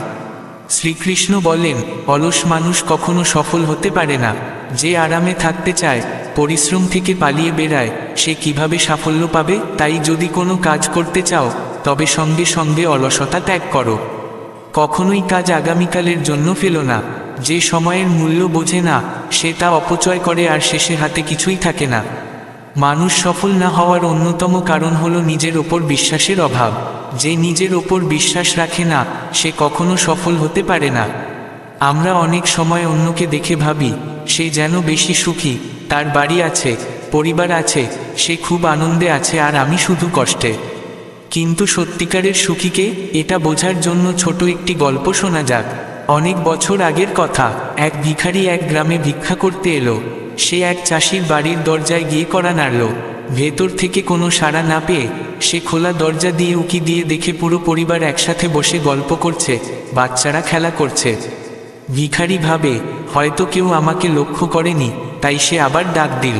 শ্রীকৃষ্ণ বলেন, অলস মানুষ কখনো সফল হতে পারে না। যে আরামে থাকতে চায়, পরিশ্রম থেকে পালিয়ে বেড়ায়, সে কিভাবে সাফল্য পাবে? তাই যদি কোনো কাজ করতে চাও, তবে সঙ্গে সঙ্গে অলসতা ত্যাগ করো। কখনোই কাজ আগামীকালের জন্য ফেলো না। যে সময়ের মূল্য বোঝে না, সে তা অপচয় করে আর শেষে হাতে কিছুই থাকে না। মানুষ সফল না হওয়ার অন্যতম কারণ হলো নিজের ওপর বিশ্বাসের অভাব। যে নিজের ওপর বিশ্বাস রাখে না, সে কখনো সফল হতে পারে না। আমরা অনেক সময় অন্যকে দেখে ভাবি, সে যেন বেশি সুখী, তার বাড়ি আছে, পরিবার আছে, সে খুব আনন্দে আছে, আর আমি শুধু কষ্টে। কিন্তু সত্যিকারের সুখীকে? এটা বোঝার জন্য ছোট একটি গল্প শোনা যাক। অনেক বছর আগের কথা। এক ভিখারি এক গ্রামে ভিক্ষা করতে এলো। সে এক চাষির বাড়ির দরজায় গিয়ে কড়া নাড়ল। ভেতর থেকে কোনো সাড়া না পেয়ে সে খোলা দরজা দিয়ে উকি দিয়ে দেখে পুরো পরিবার একসাথে বসে গল্প করছে, বাচ্চারা খেলা করছে। ভিখারি ভাবে, হয়তো কেউ আমাকে লক্ষ্য করেনি, তাই সে আবার ডাক দিল।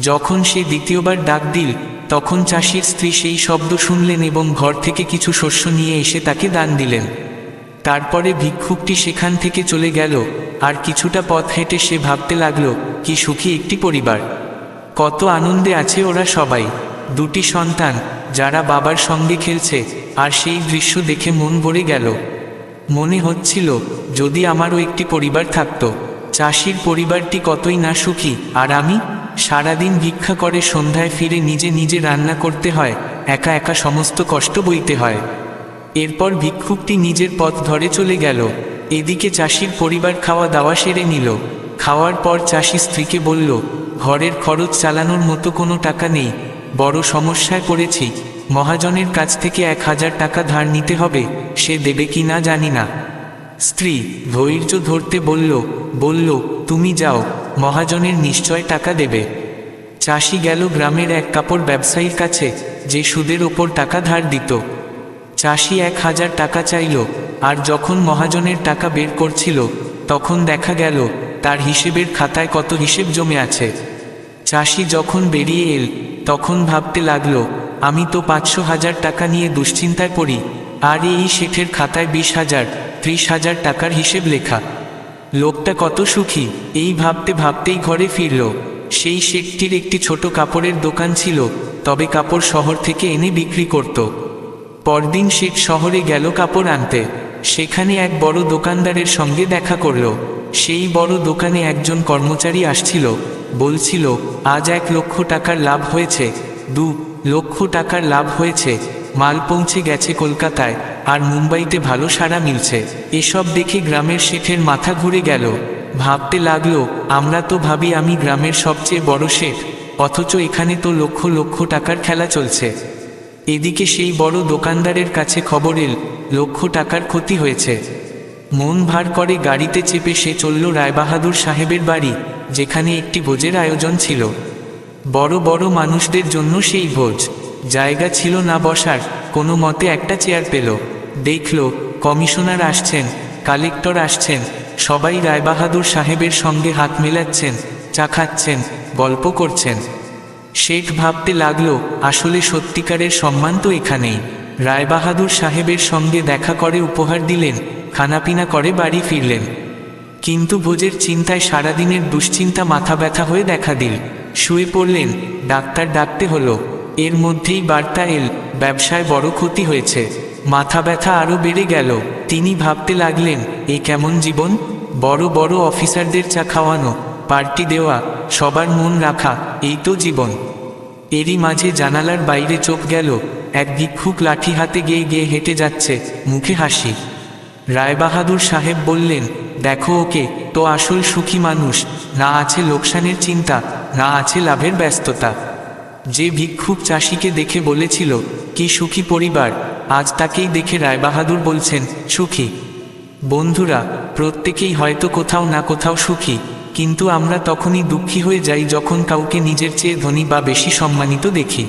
যখন সে দ্বিতীয়বার ডাক দিল, তখন চাষির স্ত্রী সেই শব্দ শুনলেন এবং ঘর থেকে কিছু শস্য নিয়ে এসে তাকে দান দিলেন। তারপরে ভিক্ষুকটি সেখান থেকে চলে গেল, আর কিছুটা পথ হেঁটে সে ভাবতে লাগলো, কি সুখী একটি পরিবার, কত আনন্দে আছে ওরা সবাই। দুটি সন্তান, যারা বাবার সঙ্গে খেলছে, আর সেই দৃশ্য দেখে মন ভরে গেল। মনে হচ্ছিল যদি আমারও একটি পরিবার থাকতো। চাষির পরিবারটি কতই না সুখী, আর আমি সারাদিন ভিক্ষা করে সন্ধ্যায় ফিরে নিজে নিজে রান্না করতে হয়, একা একা সমস্ত কষ্ট বইতে হয়। এরপর ভিক্ষুকটি নিজের পথ ধরে চলে গেল। এদিকে চাষির পরিবার খাওয়া দাওয়া সেরে নিল। খাওয়ার পর চাষি স্ত্রীকে বলল, ঘরের খরচ চালানোর মতো কোনো টাকা নেই, বড় সমস্যায় পড়েছি। মহাজনের কাছ থেকে 1000 টাকা ধার নিতে হবে, সে দেবে কি না জানি না। স্ত্রী ধৈর্য ধরতে বলল, তুমি যাও, মহাজনের নিশ্চয় টাকা দেবে। চাষি গেল গ্রামের এক কাপড় ব্যবসায়ীর কাছে, যে সুদের ওপর টাকা ধার দিত। চাষি 1000 টাকা চাইল, আর যখন মহাজনের টাকা বের করছিল তখন দেখা গেল তার হিসেবের খাতায় কত হিসেব জমে আছে। চাষি যখন বেরিয়ে এল তখন ভাবতে লাগলো, আমি তো 500,000 টাকা নিয়ে দুশ্চিন্তায় পড়ি, আর এই শেঠের খাতায় 20,000, 30,000 টাকার হিসেব লেখা। লোকটা কত সুখী। এই ভাবতে ভাবতেই ঘরে ফিরল। সেই শেঠটির একটি ছোট কাপড়ের দোকান ছিল, তবে কাপড় শহর থেকে এনে বিক্রি করত। পরদিন শেঠ শহরে গেল কাপড় আনতে। সেখানে এক বড় দোকানদারের সঙ্গে দেখা করল। সেই বড় দোকানে একজন কর্মচারী আসছিল, বলছিল, আজ 1 লক্ষ টাকার লাভ হয়েছে, 2 লক্ষ টাকার লাভ হয়েছে, মাল পৌঁছে গেছে কলকাতায়, আর মুম্বাইতে ভালো সাড়া মিলছে। এসব দেখে গ্রামের শেঠের মাথা ঘুরে গেল। ভাবতে লাগলো, আমরা তো ভাবি আমি গ্রামের সবচেয়ে বড় শেঠ, অথচ এখানে তো লক্ষ লক্ষ টাকার খেলা চলছে। এদিকে সেই বড় দোকানদারের কাছে খবর এল, লক্ষ টাকার ক্ষতি হয়েছে। মন ভার করে গাড়িতে চেপে সে চলল রায়বাহাদুর সাহেবের বাড়ি, যেখানে একটি ভোজের আয়োজন ছিল। বড় বড় মানুষদের জন্য সেই ভোজ। জায়গা ছিল না বসার, কোনো মতে একটা চেয়ার পেল। দেখল কমিশনার আসছেন, কালেক্টর আসছেন, সবাই রায়বাহাদুর সাহেবের সঙ্গে হাত মেলাচ্ছেন, চা খাচ্ছেন, গল্প করছেন। শেঠ ভাবতে লাগলো, আসলে সত্যিকারের সম্মান তো এখানেই। রায়বাহাদুর সাহেবের সঙ্গে দেখা করে উপহার দিলেন, খানাপিনা করে বাড়ি ফিরলেন। কিন্তু ভোজের চিন্তায় সারাদিনের দুশ্চিন্তা মাথা ব্যথা হয়ে দেখা দিল। শুয়ে পড়লেন, ডাক্তার ডাকতে হলো। এর মধ্যেই বার্তা এল, ব্যবসায় বড় ক্ষতি হয়েছে। মাথা ব্যথা আরও বেড়ে গেল। তিনি ভাবতে লাগলেন, এ কেমন জীবন? বড় বড় অফিসারদের চা খাওয়ানো, পার্টি দেওয়া, সবার মন রাখা, এই তো জীবন। এরই মাঝে জানালার বাইরে চোখ গেল, এক ভিক্ষুক লাঠি হাতে গিয়ে গিয়ে হেঁটে যাচ্ছে, মুখে হাসি। রায়বাহাদুর সাহেব বললেন, দেখো ওকে, তো আসল সুখী মানুষ, না আছে লোকসানের চিন্তা, না আছে লাভের ব্যস্ততা। যে ভিক্ষুক চাষিকে দেখে বলেছিল, কি সুখী পরিবার, আজ তাকেই দেখে রায়বাহাদুর বলছেন, সুখী। বন্ধুরা, প্রত্যেকেই হয়তো কোথাও না কোথাও সুখী, কিন্তু আমরা তখনই দুঃখী হয়ে যাই যখন কাউকে নিজের চেয়ে ধনী বা বেশি সম্মানিত দেখি।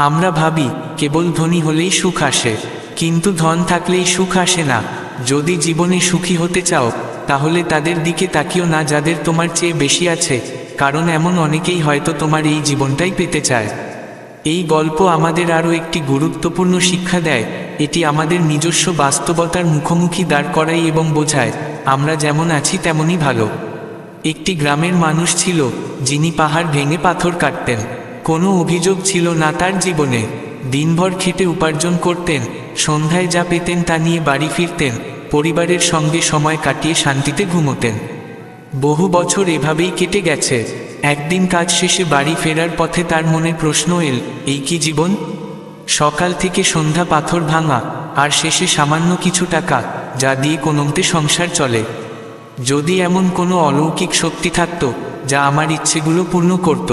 আমরা ভাবি কেবল ধনী হলেই সুখ আসে, কিন্তু ধন থাকলেই সুখ আসে না। যদি জীবনে সুখী হতে চাও তাহলে তাদের দিকে তাকিও না যাদের তোমার চেয়ে বেশি আছে, কারণ এমন অনেকেই হয়তো তোমার এই জীবনটাই পেতে চায়। এই গল্প আমাদের আরও একটি গুরুত্বপূর্ণ শিক্ষা দেয়। এটি আমাদের নিজস্ব বাস্তবতার মুখোমুখি দাঁড় করায় এবং বোঝায়, আমরা যেমন আছি তেমনই ভালো। একটি গ্রামের মানুষ ছিল, যিনি পাহাড় ভেঙে পাথর কাটতেন। কোনো অভিযোগ ছিল না তার জীবনে। দিনভর খেটে উপার্জন করতেন, সন্ধ্যায় যা পেতেন তা নিয়ে বাড়ি ফিরতেন, পরিবারের সঙ্গে সময় কাটিয়ে শান্তিতে ঘুমোতেন। বহু বছর এভাবেই কেটে গেছে। একদিন কাজ শেষে বাড়ি ফেরার পথে তার মনে প্রশ্ন এল, এই কি জীবন? সকাল থেকে সন্ধ্যা পাথর ভাঙা, আর শেষে সামান্য কিছু টাকা, যা দিয়ে কোনোমতে সংসার চলে। যদি এমন কোনো অলৌকিক শক্তি থাকত যা আমার ইচ্ছেগুলো পূর্ণ করত।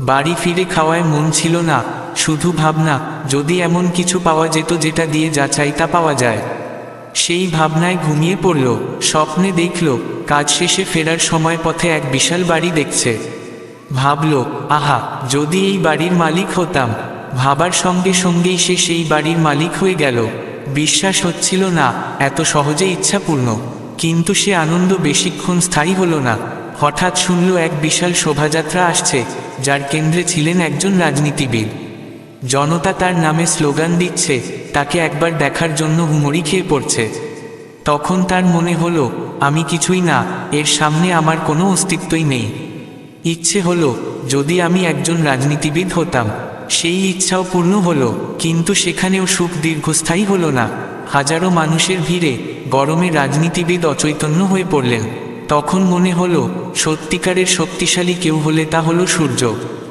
বাড়ি ফিরে খাওয়ায় মন ছিল না, শুধু ভাবনা, যদি এমন কিছু পাওয়া যেত যেটা দিয়ে যা চাই তা পাওয়া যায়। সেই ভাবনায় ঘুমিয়ে পড়ল। স্বপ্নে দেখল কাজ শেষে ফেরার সময় পথে এক বিশাল বাড়ি দেখছে। ভাবল, আহা, যদি এই বাড়ির মালিক হতাম। ভাবার সঙ্গে সঙ্গেই সে সেই বাড়ির মালিক হয়ে গেল। বিশ্বাস হচ্ছিল না এত সহজে ইচ্ছা পূর্ণ। কিন্তু সে আনন্দ বেশিক্ষণ স্থায়ী হলো না। হঠাৎ শুনল এক বিশাল শোভাযাত্রা আসছে, যার কেন্দ্রে ছিলেন একজন রাজনীতিবিদ। জনতা তার নামে স্লোগান দিচ্ছে, তাকে একবার দেখার জন্য হুমড়ি খেয়ে পড়ছে। তখন তার মনে হলো, আমি কিছুই না, এর সামনে আমার কোনো অস্তিত্বই নেই। ইচ্ছে হলো, যদি আমি একজন রাজনীতিবিদ হতাম। সেই ইচ্ছাও পূর্ণ হলো, কিন্তু সেখানেও সুখ দীর্ঘস্থায়ী হলো না। হাজারো মানুষের ভিড়ে গরমে রাজনীতিবিদ অচৈতন্য হয়ে পড়লেন। তখন মনে হলো, সত্যিকারের শক্তিশালী কেউ হলে তা হলো সূর্য।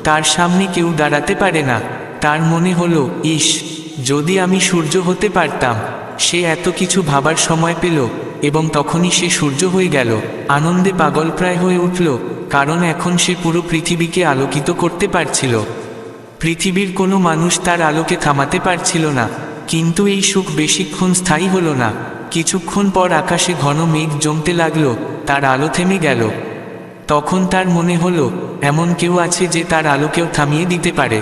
তার সামনে কেউ দাঁড়াতে পারে না। তার মনে হলো, ইস, যদি আমি সূর্য হতে পারতাম। সে এত কিছু ভাবার সময় পেল, এবং তখনই সে সূর্য হয়ে গেল। আনন্দে পাগলপ্রায় হয়ে উঠল, কারণ এখন সে পুরো পৃথিবীকে আলোকিত করতে পারছিল। পৃথিবীর কোনো মানুষ তার আলোকে থামাতে পারছিল না। কিন্তু এই সুখ বেশিক্ষণ স্থায়ী হলো না। কিছুক্ষণ পর আকাশে ঘন মেঘ জমতে লাগলো, তার আলো থেমে গেল। তখন তার মনে হলো, এমন কেউ আছে যে তার আলোকেও থামিয়ে দিতে পারে।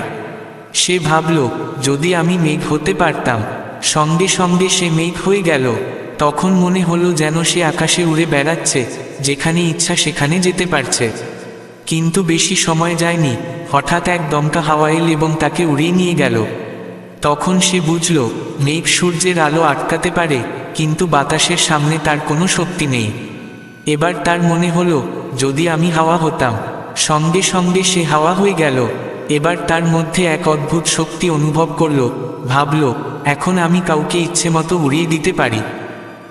সে ভাবল, যদি আমি মেঘ হতে পারতাম। সঙ্গে সঙ্গে সে মেঘ হয়ে গেল। তখন মনে হলো যেন সে আকাশে উড়ে বেড়াচ্ছে, যেখানে ইচ্ছা সেখানে যেতে পারছে। কিন্তু বেশি সময় যায়নি, হঠাৎ এক দমকা হাওয়া এল এবং তাকে উড়িয়ে নিয়ে গেল। তখন সে বুঝল, মেঘ সূর্যের আলো আটকাতে পারে, কিন্তু বাতাসের সামনে তার কোনো শক্তি নেই। এবার তার মনে হলো, যদি আমি হাওয়া হতাম। সঙ্গে সঙ্গে সে হাওয়া হয়ে গেল। এবার তার মধ্যে এক অদ্ভুত শক্তি অনুভব করল। ভাবল, এখন আমি কাউকে ইচ্ছে মতো উড়িয়ে দিতে পারি।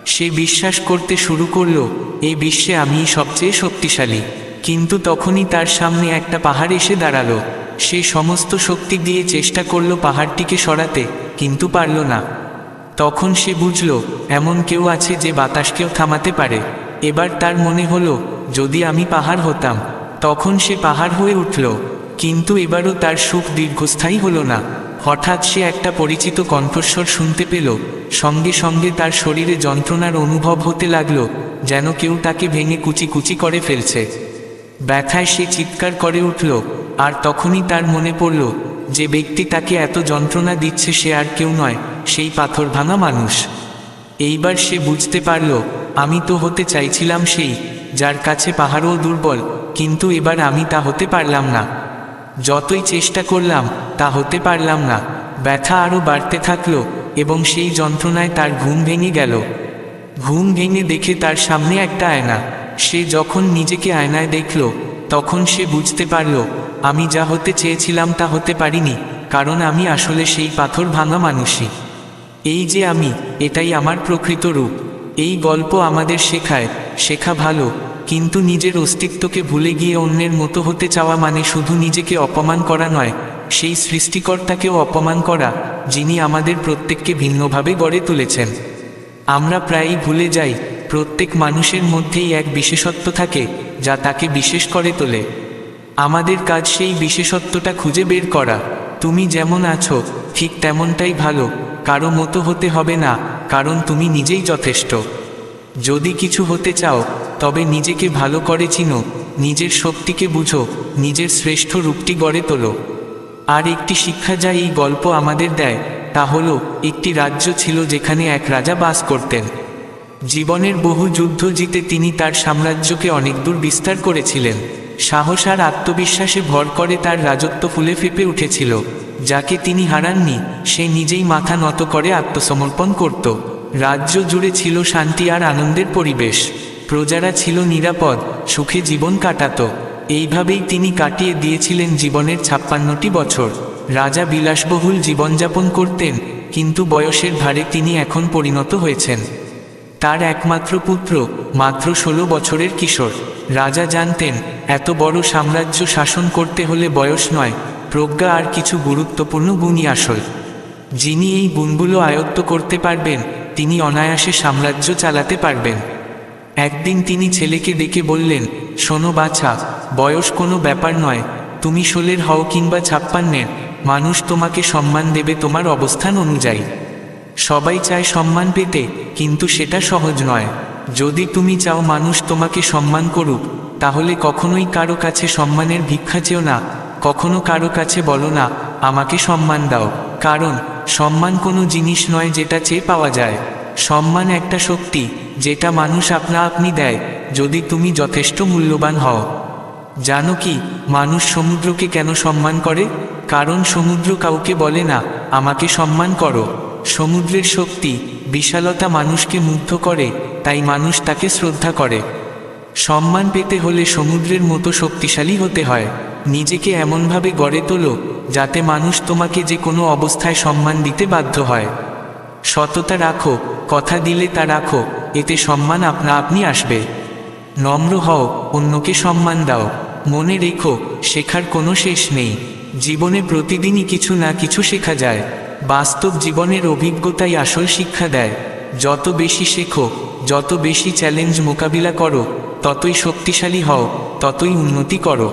সে বিশ্বাস করতে শুরু করল, এই বিশ্বে আমিই সবচেয়ে শক্তিশালী। কিন্তু তখনই তার সামনে একটা পাহাড় এসে দাঁড়ালো। সে সমস্ত শক্তি দিয়ে চেষ্টা করল পাহাড়টিকে সরাতে, কিন্তু পারল না। তখন সে বুঝল, এমন কেউ আছে যে বাতাসকেও থামাতে পারে। এবার তার মনে হলো, যদি আমি পাহাড় হতাম। তখন সে পাহাড় হয়ে উঠল। কিন্তু এবারও তার সুখ দীর্ঘস্থায়ী হলো না। হঠাৎ সে একটা পরিচিত কণ্ঠস্বর শুনতে পেল। সঙ্গে সঙ্গে তার শরীরে যন্ত্রণার অনুভব হতে লাগলো, যেন কেউ তাকে ভেঙে কুচি কুচি করে ফেলছে। ব্যথায় সে চিৎকার করে উঠল। আর তখনই তার মনে পড়ল, যে ব্যক্তি তাকে এত যন্ত্রণা দিচ্ছে সে আর কেউ নয়, সেই পাথর ভাঙা মানুষ। এইবার সে বুঝতে পারল, আমি তো হতে চাইছিলাম সেই, যার কাছে পাহাড়ও দুর্বল, কিন্তু এবার আমি তা হতে পারলাম না। যতই চেষ্টা করলাম, তা হতে পারলাম না। ব্যথা আরও বাড়তে থাকলো, এবং সেই যন্ত্রণায় তার ঘুম ভেঙে গেল। ঘুম ভেঙে দেখে তার সামনে একটা আয়না। সে যখন নিজেকে আয়নায় দেখল, তখন সে বুঝতে পারল, আমি যা হতে চেয়েছিলাম তা হতে পারিনি, কারণ আমি আসলে সেই পাথর ভাঙা মানুষই। এই যে আমি, এটাই আমার প্রকৃত রূপ। এই গল্প আমাদের শেখা ভালো, কিন্তু নিজের অস্তিত্বকে ভুলে গিয়ে অন্যের মতো হতে চাওয়া মানে শুধু নিজেকে অপমান করা নয়, সেই সৃষ্টিকর্তাকেও অপমান করা, যিনি আমাদের প্রত্যেককে ভিন্নভাবে গড়ে তুলেছেন। আমরা প্রায়ই ভুলে যাই, প্রত্যেক মানুষের মধ্যেই এক বিশেষত্ব থাকে, যা তাকে বিশেষ করে তোলে। আমাদের কাজ সেই বিশেষত্বটা খুঁজে বের করা। তুমি যেমন আছো, ঠিক তেমনটাই ভালো, কারো মতো হতে হবে না, কারণ তুমি নিজেই যথেষ্ট। যদি কিছু হতে চাও, তবে নিজেকে ভালো করে চিনো, নিজের শক্তিকে বুঝো, নিজের শ্রেষ্ঠ রূপটি গড়ে তোলো। আর একটি শিক্ষা যা এই গল্প আমাদের দেয়, তা হলো, একটি রাজ্য ছিল যেখানে এক রাজা বাস করতেন। জীবনের বহু যুদ্ধ জিতে তিনি তার সাম্রাজ্যকে অনেক দূর বিস্তার করেছিলেন। সাহস আর আত্মবিশ্বাসে ভর করে তার রাজত্ব ফুলে ফেঁপে উঠেছিল। যাকে তিনি হারাননি, সে নিজেই মাথা নত করে আত্মসমর্পণ করত। রাজ্য জুড়ে ছিল শান্তি আর আনন্দের পরিবেশ। প্রজারা ছিল নিরাপদ, সুখে জীবন কাটাত। এইভাবেই তিনি কাটিয়ে দিয়েছিলেন জীবনের 56টি বছর। রাজা বিলাসবহুল জীবনযাপন করতেন, কিন্তু বয়সের ভারে তিনি এখন পরিণত হয়েছেন। তার একমাত্র পুত্র, মাত্র 16 বছরের কিশোর। রাজা জানতেন, এত বড় সাম্রাজ্য শাসন করতে হলে বয়স নয়, প্রজ্ঞা আর কিছু গুরুত্বপূর্ণ গুণই আসল। যিনি এই গুণগুলো আয়ত্ত করতে পারবেন, তিনি অনায়াসে সাম্রাজ্য চালাতে পারবেন। একদিন তিনি ছেলেকে ডেকে বললেন, শোনো বাছা, বয়স কোনো ব্যাপার নয়। তুমি 16 হও কিংবা 56, মানুষ তোমাকে সম্মান দেবে তোমার অবস্থান অনুযায়ী। সবাই চায় সম্মান পেতে, কিন্তু সেটা সহজ নয়। যদি তুমি চাও মানুষ তোমাকে সম্মান করুক, তাহলে কখনোই কারো কাছে সম্মানের ভিক্ষা চেও না। কখনো কারো কাছে বলো না, আমাকে সম্মান দাও। কারণ সম্মান কোনো জিনিস নয় যেটা চেয়ে পাওয়া যায়। সম্মান একটা শক্তি, যেটা মানুষ আপনা আপনি দেয়, যদি তুমি যথেষ্ট মূল্যবান হও। জানো কি, মানুষ সমুদ্রকে কেন সম্মান করে? কারণ সমুদ্র কাউকে বলে না, আমাকে সম্মান করো। সমুদ্রের শক্তি, বিশালতা মানুষকে মুগ্ধ করে, তাই মানুষ তাকে শ্রদ্ধা করে। সম্মান পেতে হলে সমুদ্রের মতো শক্তিশালী হতে হয়। নিজেকে এমনভাবে গড়ে তোলো যাতে মানুষ তোমাকে যে কোনো অবস্থায় সম্মান দিতে বাধ্য হয়। সততা রাখো, কথা দিলে তা রাখো, এতে সম্মান আপনা আপনি আসবে। নম্র হও, অন্যকে সম্মান দাও। মনে রেখো, শেখার কোনো শেষ নেই। জীবনে প্রতিদিনই কিছু না কিছু শেখা যায়। বাস্তব জীবনের অভিজ্ঞতাই আসল শিক্ষা দেয়। যত বেশি শেখো, যত বেশি চ্যালেঞ্জ মোকাবিলা করো, ততই শক্তিশালী হও, ততই উন্নতি করো।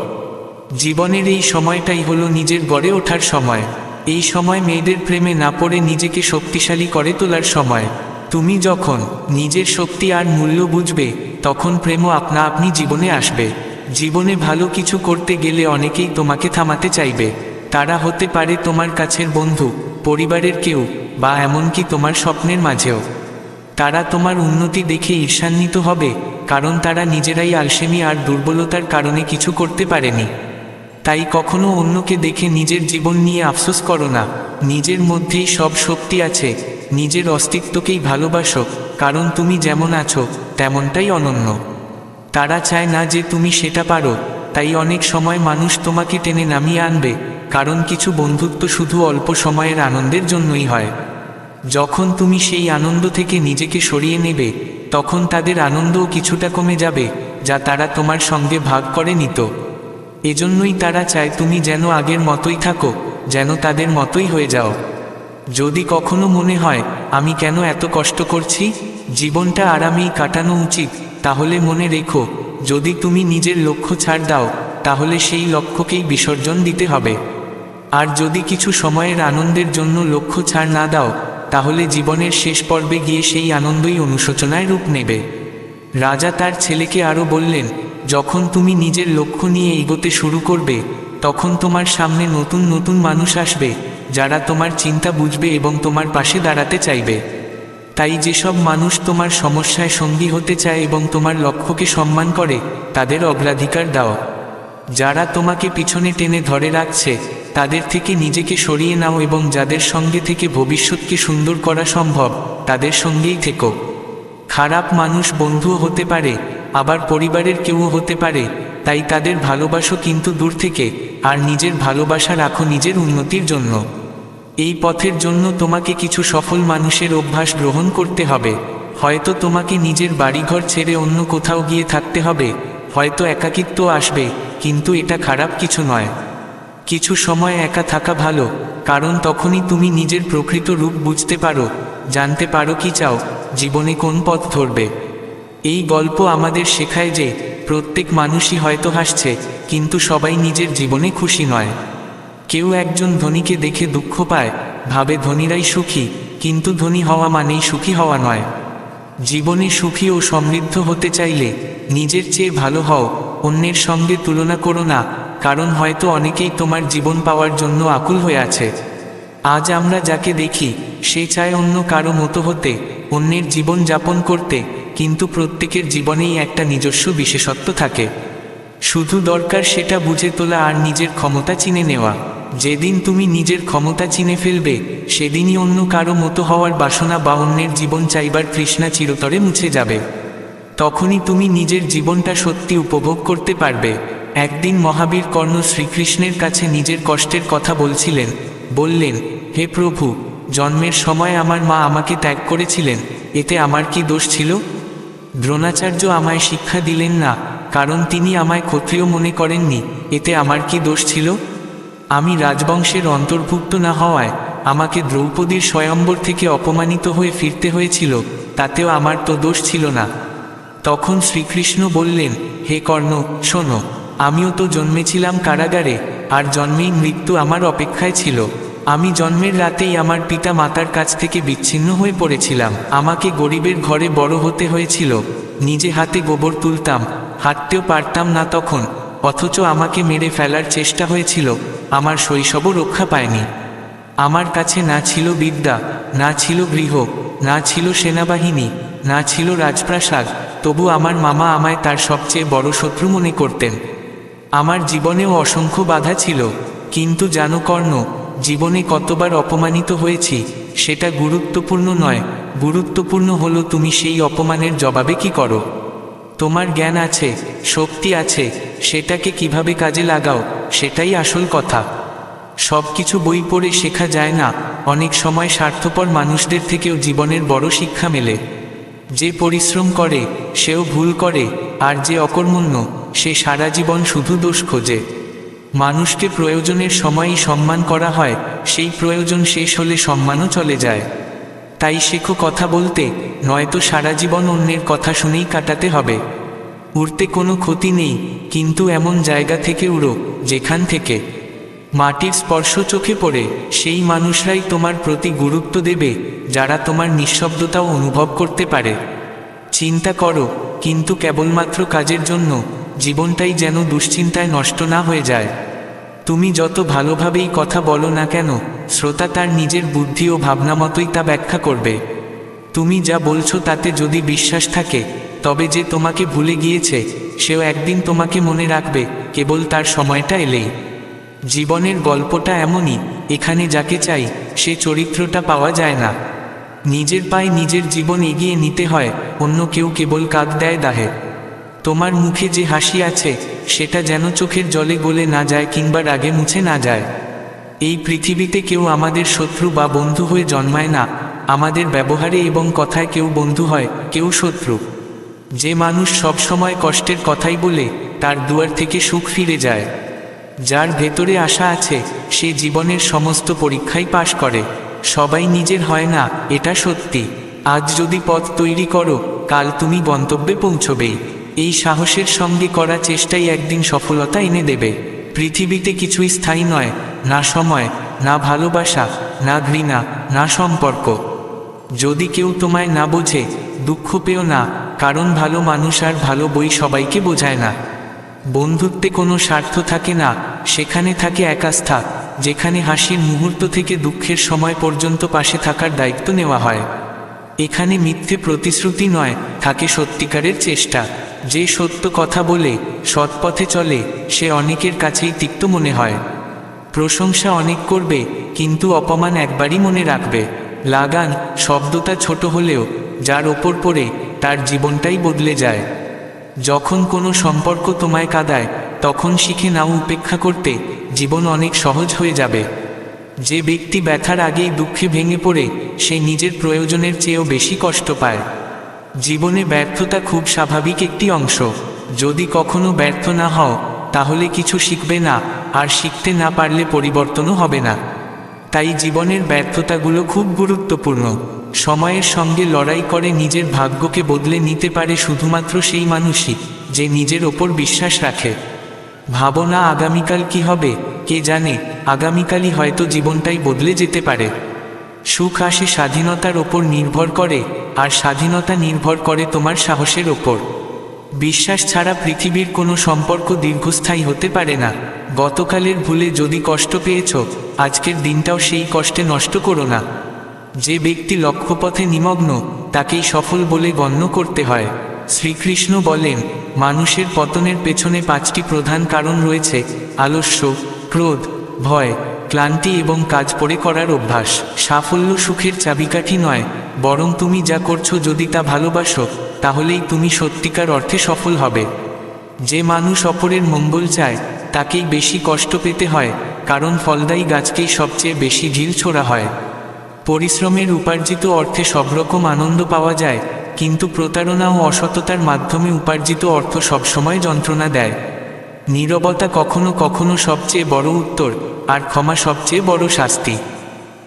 জীবনের এই সময়টাই হলো নিজের গড়ে ওঠার সময়। এই সময় মেয়েদের প্রেমে না পড়ে নিজেকে শক্তিশালী করে তোলার সময়। তুমি যখন নিজের শক্তি আর মূল্য বুঝবে, তখন প্রেমও আপনা আপনি জীবনে আসবে। জীবনে ভালো কিছু করতে গেলে অনেকেই তোমাকে থামাতে চাইবে। তারা হতে পারে তোমার কাছের বন্ধু, পরিবারের কেউ, বা এমনকি তোমার স্বপ্নের মাঝেও। তারা তোমার উন্নতি দেখে ঈর্ষান্বিত হবে, কারণ তারা নিজেরাই আলসেমি আর দুর্বলতার কারণে কিছু করতে পারেনি। তাই কখনো অন্যকে দেখে নিজের জীবন নিয়ে আফসোস করো না। নিজের মধ্যেই সব শক্তি আছে। নিজের অস্তিত্বকেই ভালোবাসো, কারণ তুমি যেমন আছো তেমনটাই অনন্য। তারা চায় না যে তুমি সেটা পারো, তাই অনেক সময় মানুষ তোমাকে টেনে নামিয়ে আনবে, কারণ কিছু বন্ধুত্ব শুধু অল্প সময়ের আনন্দের জন্যই হয়। যখন তুমি সেই আনন্দ থেকে নিজেকে সরিয়ে নেবে, তখন তাদের আনন্দও কিছুটা কমে যাবে, যা তারা তোমার সঙ্গে ভাগ করে নিত। এজন্যই তারা চায় তুমি যেন আগের মতোই থাকো, যেন তাদের মতোই হয়ে যাও। যদি কখনো মনে হয় আমি কেন এত কষ্ট করছি, জীবনটা আরামেই কাটানো উচিত, তাহলে মনে রেখো, যদি তুমি নিজের লক্ষ্য ছাড় দাও, তাহলে সেই লক্ষ্যকেই বিসর্জন দিতে হবে। আর যদি কিছু সময়ের আনন্দের জন্য লক্ষ্য ছাড় না দাও, তাহলে জীবনের শেষ পর্বে গিয়ে সেই আনন্দই অনুশোচনায় রূপ নেবে। রাজা তার ছেলেকে আরও বললেন, যখন তুমি নিজের লক্ষ্য নিয়ে এগোতে শুরু করবে, তখন তোমার সামনে নতুন নতুন মানুষ আসবে, যারা তোমার চিন্তা বুঝবে এবং তোমার পাশে দাঁড়াতে চাইবে। তাই যেসব মানুষ তোমার সমস্যায় সঙ্গী হতে চায় এবং তোমার লক্ষ্যকে সম্মান করে, তাদের অগ্রাধিকার দাও। যারা তোমাকে পিছনে টেনে ধরে রাখছে, তাদের থেকে নিজেকে সরিয়ে নাও এবং যাদের সঙ্গে থেকে ভবিষ্যৎকে সুন্দর করা সম্ভব, তাদের সঙ্গেই থেকো। খারাপ মানুষ বন্ধুও হতে পারে, আবার পরিবারের কেউও হতে পারে, তাই তাদের ভালোবাসো কিন্তু দূর থেকে, আর নিজের ভালোবাসা রাখো নিজের উন্নতির জন্য। এই পথের জন্য তোমাকে কিছু সফল মানুষের অভ্যাস গ্রহণ করতে হবে। হয়তো তোমাকে নিজের বাড়িঘর ছেড়ে অন্য কোথাও গিয়ে থাকতে হবে, হয়তো একাকিত্ব আসবে, কিন্তু এটা খারাপ কিছু নয়। কিছু সময় একা থাকা ভালো, কারণ তখনই তুমি নিজের প্রকৃত রূপ বুঝতে পারো, জানতে পারো কি চাও, জীবনে কোন পথ ধরবে। এই গল্প আমাদের শেখায় যে প্রত্যেক মানুষই হয়তো হাসছে, কিন্তু সবাই নিজের জীবনে খুশি নয়। কেউ একজন ধনীকে দেখে দুঃখ পায়, ভাবে ধনীরাই সুখী, কিন্তু ধনী হওয়া মানেই সুখী হওয়া নয়। জীবনে সুখী ও সমৃদ্ধ হতে চাইলে নিজের চেয়ে ভালো হও, অন্যের সঙ্গে তুলনা করো না, কারণ হয়তো অনেকেই তোমার জীবন পাওয়ার জন্য আকুল হয়ে আছে। আজ আমরা যাকে দেখি, সে চায় অন্য কারো মতো হতে, অন্যের জীবন যাপন করতে, কিন্তু প্রত্যেকের জীবনেই একটা নিজস্ব বিশেষত্ব থাকে। শুধু দরকার সেটা বুঝে তোলা আর নিজের ক্ষমতা চিনে নেওয়া। যেদিন তুমি নিজের ক্ষমতা চিনে ফেলবে, সেদিনই অন্য কারো মতো হওয়ার বাসনা বা অন্যের জীবন চাইবার তৃষ্ণা চিরতরে মুছে যাবে। তখনই তুমি নিজের জীবনটা সত্যি উপভোগ করতে পারবে। একদিন মহাবীর কর্ণ শ্রীকৃষ্ণের কাছে নিজের কষ্টের কথা বলছিলেন। বললেন, হে প্রভু, জন্মের সময় আমার মা আমাকে ত্যাগ করেছিলেন, এতে আমার কি দোষ ছিল? দ্রোণাচার্য আমায় শিক্ষা দিলেন না, কারণ তিনি আমায় ক্ষত্রিয় মনে করেননি, এতে আমার কি দোষ ছিল? আমি রাজবংশের অন্তর্ভুক্ত না হওয়ায় আমাকে দ্রৌপদীর স্বয়ম্বর থেকে অপমানিত হয়ে ফিরতে হয়েছিল, তাতেও আমার তো দোষ ছিল না। তখন শ্রীকৃষ্ণ বললেন, হে কর্ণ, শোনো, আমিও তো জন্মেছিলাম কারাগারে, আর জন্মেই মৃত্যু আমার অপেক্ষায় ছিল। আমি জন্মের রাতেই আমার পিতা মাতার কাছ থেকে বিচ্ছিন্ন হয়ে পড়েছিলাম। আমাকে গরিবের ঘরে বড় হতে হয়েছিল। নিজে হাতে গোবর তুলতাম, হাঁটতেও পারতাম না তখন, অথচ আমাকে মেরে ফেলার চেষ্টা হয়েছিল। আমার শৈশবও রক্ষা পায়নি। আমার কাছে না ছিল বিদ্যা, না ছিল গৃহ, না ছিল সেনাবাহিনী, না ছিল রাজপ্রাসাদ, তবু আমার মামা আমায় তার সবচেয়ে বড় শত্রু মনে করতেন। আমার জীবনেও অসংখ্য বাধা ছিল, কিন্তু জানো কর্ণ, জীবনে কতবার অপমানিত হয়েছি সেটা গুরুত্বপূর্ণ নয়, গুরুত্বপূর্ণ হলো তুমি সেই অপমানের জবাবে কি করো। তোমার জ্ঞান আছে, শক্তি আছে, সেটাকে কিভাবে কাজে লাগাও সেটাই আসল কথা। সব কিছু বই পড়ে শেখা যায় না, অনেক সময় স্বার্থপর মানুষদের থেকেও জীবনের বড় শিক্ষা মেলে। যে পরিশ্রম করে সেও ভুল করে, আর যে অকর্মণ্য সে সারা জীবন শুধু দোষ খোঁজে। মানুষকে প্রয়োজনের সময়ই সম্মান করা হয়, সেই প্রয়োজন শেষ হলে সম্মানও চলে যায়। তাই শেখো কথা বলতে, নয়তো সারা জীবন অন্যের কথা শুনেই কাটাতে হবে। উড়তে কোনো ক্ষতি নেই, কিন্তু এমন জায়গা থেকে উড়ো যেখান থেকে মাটির স্পর্শ চোখে পড়ে সেই মানুষরাই তোমার প্রতি গুরুত্ব দেবে, যারা তোমার নিঃশব্দতাও অনুভব করতে পারে। চিন্তা করো, কিন্তু কেবলমাত্র কাজের জন্য, জীবনটাই যেন দুশ্চিন্তায় নষ্ট না হয়ে যায়। তুমি যত ভালোভাবেই কথা বলো না কেন, শ্রোতা তার নিজের বুদ্ধি ও ভাবনা মতোই তা ব্যাখ্যা করবে। তুমি যা বলছো তাতে যদি বিশ্বাস থাকে, তবে যে তোমাকে ভুলে গিয়েছে সেও একদিন তোমাকে মনে রাখবে, কেবল তার সময়টা এলেই। জীবনের গল্পটা এমনই, এখানে যাকে চাই সে চরিত্রটা পাওয়া যায় না। নিজের পায়ে নিজের জীবন এগিয়ে নিতে হয়, অন্য কেউ কেবল কাঁদ দেয় দাহে। তোমার মুখে যে হাসি আছে সেটা যেন চোখের জলে গলে না যায় কিংবা রাগে মুছে না যায়। এই পৃথিবীতে কেউ আমাদের শত্রু বা বন্ধু হয়ে জন্মায় না, আমাদের ব্যবহারে এবং কথায় কেউ বন্ধু হয়, কেউ শত্রু। যে মানুষ সবসময় কষ্টের কথাই বলে, তার দুয়ার থেকে সুখ ফিরে যায়। যার ভেতরে আশা আছে সে জীবনের সমস্ত পরীক্ষাই পাশ করে। সবাই নিজের হয় না, এটা সত্যি। আজ যদি পথ তৈরি করো, কাল তুমি গন্তব্যে পৌঁছবেই। এই সাহসের সঙ্গে করা চেষ্টাই একদিন সফলতা এনে দেবে। পৃথিবীতে কিছুই স্থায়ী নয়, না সময়, না ভালোবাসা, না ঘৃণা, না সম্পর্ক। যদি কেউ তোমায় না বোঝে, দুঃখ পেও না, কারণ ভালো মানুষ আর ভালো বই সবাইকে বোঝায় না। বন্ধুত্বে কোনো স্বার্থ থাকে না, সেখানে থাকে একাস্থা, যেখানে হাসির মুহূর্ত থেকে দুঃখের সময় পর্যন্ত পাশে থাকার দায়িত্ব নেওয়া হয়। এখানে মিথ্যে প্রতিশ্রুতি নয়, থাকে সত্যিকারের চেষ্টা। যে সত্য কথা বলে, সৎ পথে চলে, সে অনেকের কাছেই তিক্ত মনে হয়। প্রশংসা অনেক করবে, কিন্তু অপমান একবারই মনে রাখবে। লাগান শব্দটা ছোট হলেও যার ওপর পড়ে, তার জীবনটাই বদলে যায়। যখন কোনো সম্পর্ক তোমায় কাঁদায়, তখন শিখে নাও উপেক্ষা করতে, জীবন অনেক সহজ হয়ে যাবে। যে ব্যক্তি ব্যথার আগেই দুঃখে ভেঙে পড়ে, সে নিজের প্রয়োজনের চেয়েও বেশি কষ্ট পায়। জীবনে ব্যর্থতা খুব স্বাভাবিক একটি অংশ। যদি কখনো ব্যর্থ না হও, তাহলে কিছু শিখবে না, আর শিখতে না পারলে পরিবর্তনও হবে না। তাই জীবনের ব্যর্থতাগুলো খুব গুরুত্বপূর্ণ। সময়ের সঙ্গে লড়াই করে নিজের ভাগ্যকে বদলে নিতে পারে শুধুমাত্র সেই মানুষই, যে নিজের ওপর বিশ্বাস রাখে। ভাবো না আগামীকাল কি হবে, কে জানে, আগামীকালই হয়তো জীবনটাই বদলে যেতে পারে। সুখ আসে স্বাধীনতার ওপর নির্ভর করে, আর স্বাধীনতা নির্ভর করে তোমার সাহসের ওপর। বিশ্বাস ছাড়া পৃথিবীর কোনো সম্পর্ক দীর্ঘস্থায়ী হতে পারে না। গতকালের ভুলে যদি কষ্ট পেয়েছ, আজকের দিনটাও সেই কষ্টে নষ্ট করো না। যে ব্যক্তি লক্ষ্যপথে নিমগ্ন, তাকেই সফল বলে গণ্য করতে হয়। শ্রীকৃষ্ণ বলেন, মানুষের পতনের পেছনে 5টি প্রধান কারণ রয়েছে: আলস্য, ক্রোধ, ভয়, ক্লান্তি এবং কাজ পড়ে করার অভ্যাস। সাফল্য সুখের চাবিকাঠি নয়, বরং তুমি যা করছো যদি তা ভালোবাসো, তাহলেই তুমি সত্যিকার অর্থে সফল হবে। যে মানুষ অপরের মঙ্গল চায়, তাকেই বেশি কষ্ট পেতে হয়, কারণ ফলদায়ী গাছকেই সবচেয়ে বেশি ঢিল ছোড়া হয়। পরিশ্রমের উপার্জিত অর্থে সব রকম আনন্দ পাওয়া যায়, কিন্তু প্রতারণা ও অসততার মাধ্যমে উপার্জিত অর্থ সবসময় যন্ত্রণা দেয়। নীরবতা কখনো কখনো সবচেয়ে বড় উত্তর, আর ক্ষমা সবচেয়ে বড় শাস্তি।